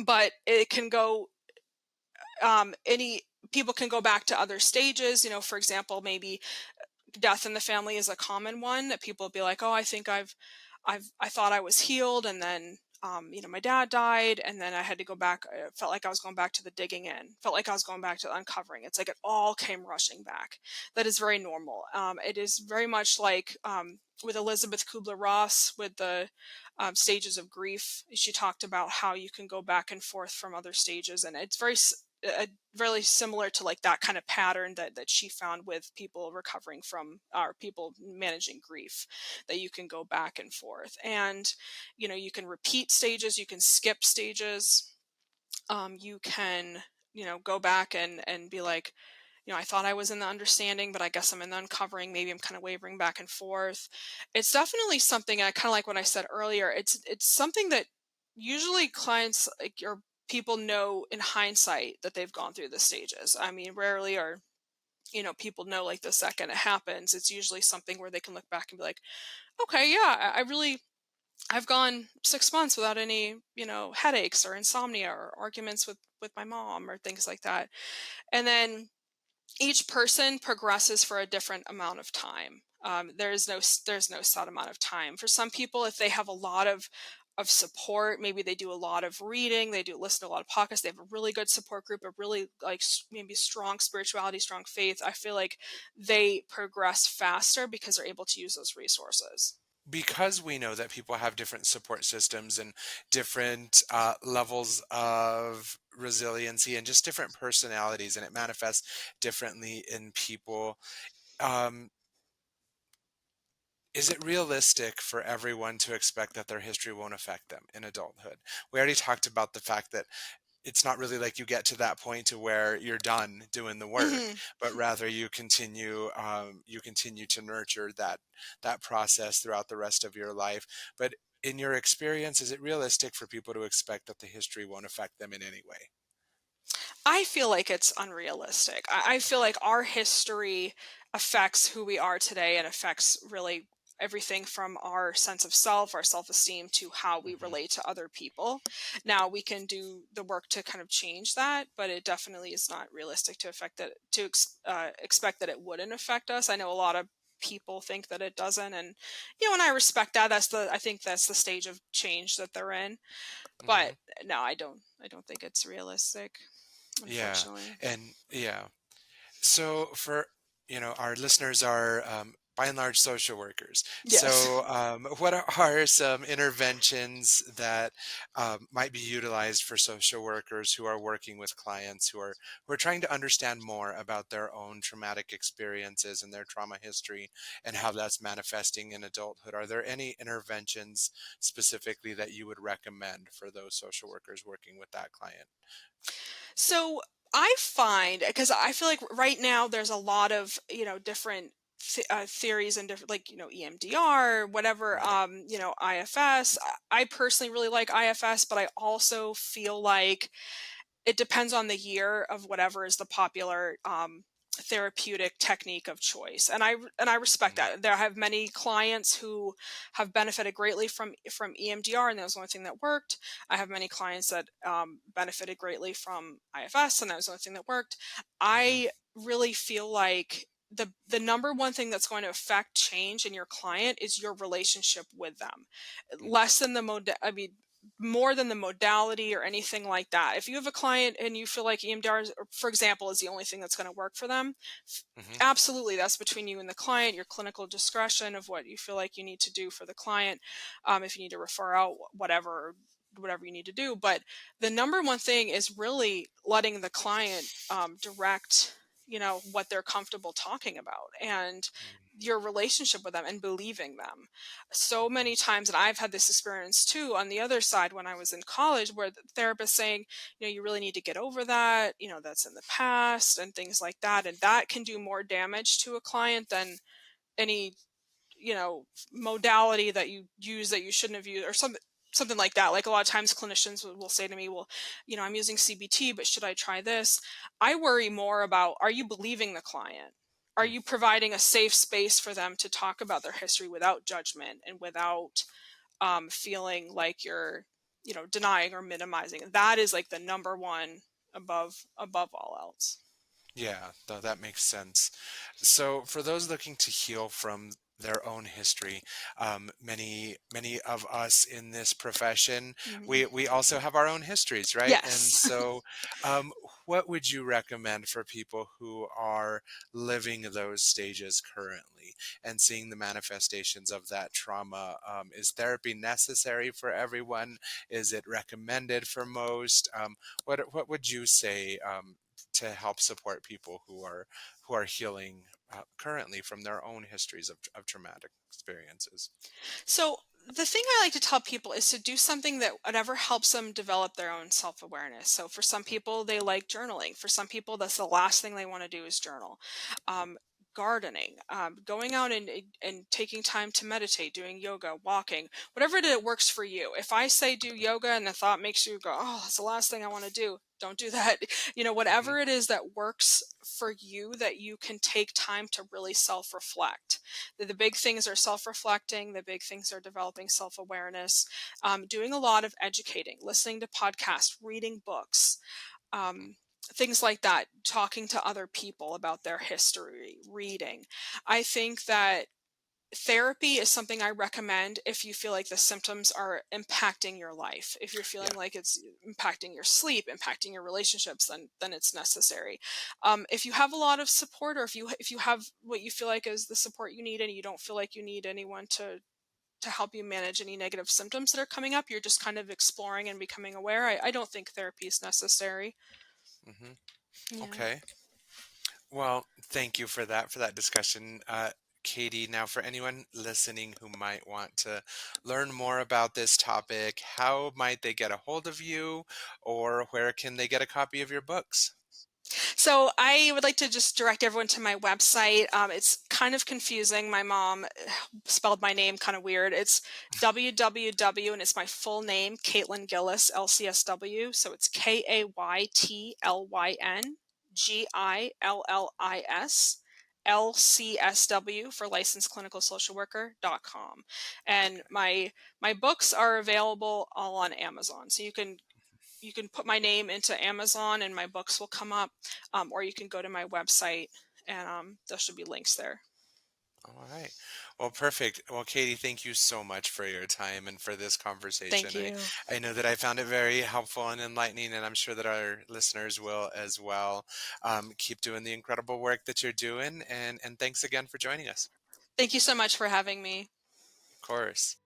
but it can go any people can go back to other stages. For example, maybe death in the family is a common one that people be like, "Oh, I think I thought I was healed, and then my dad died, and then I had to go back. It felt like I was going back to the digging in. Felt like I was going back to the uncovering. It's like it all came rushing back. That is very normal. It is very much like with Elizabeth Kubler-Ross with the stages of grief. She talked about how you can go back and forth from other stages, and it's really similar to like that kind of pattern that she found with people recovering from or people managing grief, that you can go back and forth, and you can repeat stages, you can skip stages, you can go back and be like, I thought I was in the understanding, but I guess I'm in the uncovering. Maybe I'm kind of wavering back and forth. It's definitely something, I kind of like what I said earlier. It's something that usually clients or people know in hindsight that they've gone through the stages. I mean, rarely are people know like the second it happens. It's usually something where they can look back and be like, okay, yeah, I really I've gone 6 months without any headaches or insomnia or arguments with my mom or things like that. And then each person progresses for a different amount of time. There's no set amount of time. For some people, if they have a lot of support, maybe they do a lot of reading, they do listen to a lot of podcasts, they have a really good support group, a really like maybe strong spirituality, strong faith. I feel like they progress faster because they're able to use those resources. Because we know that people have different support systems and different levels of resiliency and just different personalities, and it manifests differently in people. Um, is it realistic for everyone to expect that their history won't affect them in adulthood? We already talked about the fact that it's not really like you get to that point to where you're done doing the work, Hmm. but rather you continue to nurture that process throughout the rest of your life. But in your experience, is it realistic for people to expect that the history won't affect them in any way? I feel like it's unrealistic. I feel Okay. like our history affects who we are today and affects really everything from our sense of self, our self esteem, to how we Hmm. relate to other people. Now, we can do the work to kind of change that, but it definitely is not realistic to expect that it wouldn't affect us. I know a lot of people think that it doesn't. And and I respect that. I think that's the stage of change that they're in. But Hmm. no, I don't think it's realistic, Yeah. unfortunately. And yeah. So for our listeners are by and large social workers. Yes. So what are some interventions that might be utilized for social workers who are working with clients who are trying to understand more about their own traumatic experiences and their trauma history and how that's manifesting in adulthood? Are there any interventions specifically that you would recommend for those social workers working with that client? So I find, because I feel like right now there's a lot of different theories and different, like EMDR, whatever, Right. IFS. I personally really like IFS, but I also feel like it depends on the year of whatever is the popular therapeutic technique of choice, and I respect Hmm. that. There I have many clients who have benefited greatly from EMDR, and that was the only thing that worked. I have many clients that benefited greatly from IFS, and that was the only thing that worked. Hmm. I really feel like the number one thing that's going to affect change in your client is your relationship with them, less than I mean, more than the modality or anything like that. If you have a client and you feel like EMDR, for example, is the only thing that's going to work for them, Hmm. absolutely, that's between you and the client, your clinical discretion of what you feel like you need to do for the client. If you need to refer out, whatever you need to do. But the number one thing is really letting the client direct, what they're comfortable talking about, and your relationship with them and believing them. So Hmm. many times, and I've had this experience too on the other side when I was in college, where the therapist saying, you really need to get over that, that's in the past and things like that. And that can do more damage to a client than any, modality that you use that you shouldn't have used, or something like that. Like, a lot of times clinicians will say to me, well, I'm using CBT, but should I try this? I worry more about, are you believing the client? Are Mm. you providing a safe space for them to talk about their history without judgment and without feeling like you're denying or minimizing? That is like the number one, above all else. Yeah, that makes sense. So, for those looking to heal from their own history, many of us in this profession, Hmm. we also have our own histories, right? And Yes. so, um, what would you recommend for people who are living those stages currently and seeing the manifestations of that trauma? Is therapy necessary for everyone? Is it recommended for most? What would you say? To help support people who are healing currently from their own histories of traumatic experiences. So the thing I like to tell people is to do something that whatever helps them develop their own self-awareness. So for some Mm, people, they like journaling. For some people, that's the last thing they want to do is journal. mm, Gardening, going out and taking time to meditate, doing yoga, walking, whatever it is that works for you. If I say do yoga and the thought makes you go, oh, that's the last thing I want to do, don't do that. mhm, Whatever it is that works for you, that you can take time to really self-reflect. The big things are self-reflecting. The big things are developing self-awareness, doing a lot of educating, listening to podcasts, reading books, mhm. um, things like that, talking to other people about their history, reading. I think that therapy is something I recommend if you feel like the symptoms are impacting your life. If you're feeling Yeah. like it's impacting your sleep, impacting your relationships, then it's necessary. If you have a lot of support, or if you have what you feel like is the support you need, and you don't feel like you need anyone to help you manage any negative symptoms that are coming up, you're just kind of exploring and becoming aware. I don't think therapy is necessary. Hmm. Yeah. Okay. Well, thank you for that discussion, Katie. Now, for anyone listening who might want to learn more about this topic, how might they get a hold of you, or where can they get a copy of your books? So I would like to just direct everyone to my website. It's kind of confusing. My mom spelled my name kind of weird. It's www, and it's my full name, Kaytlyn Gillis, LCSW. So it's KAYTLYN GILLIS. LCSW for licensed clinical social worker.com. And Okay. my books are available all on Amazon. So you can put my name into Amazon and my books will come up, or you can go to my website, and there should be links there. All right. Well, perfect. Well, Katie, thank you so much for your time and for this Thank conversation. you. I know that I found it very helpful and enlightening, and I'm sure that our listeners will as well. Keep doing the incredible work that you're doing, and thanks again for joining us. Thank you so much for having me. Of course.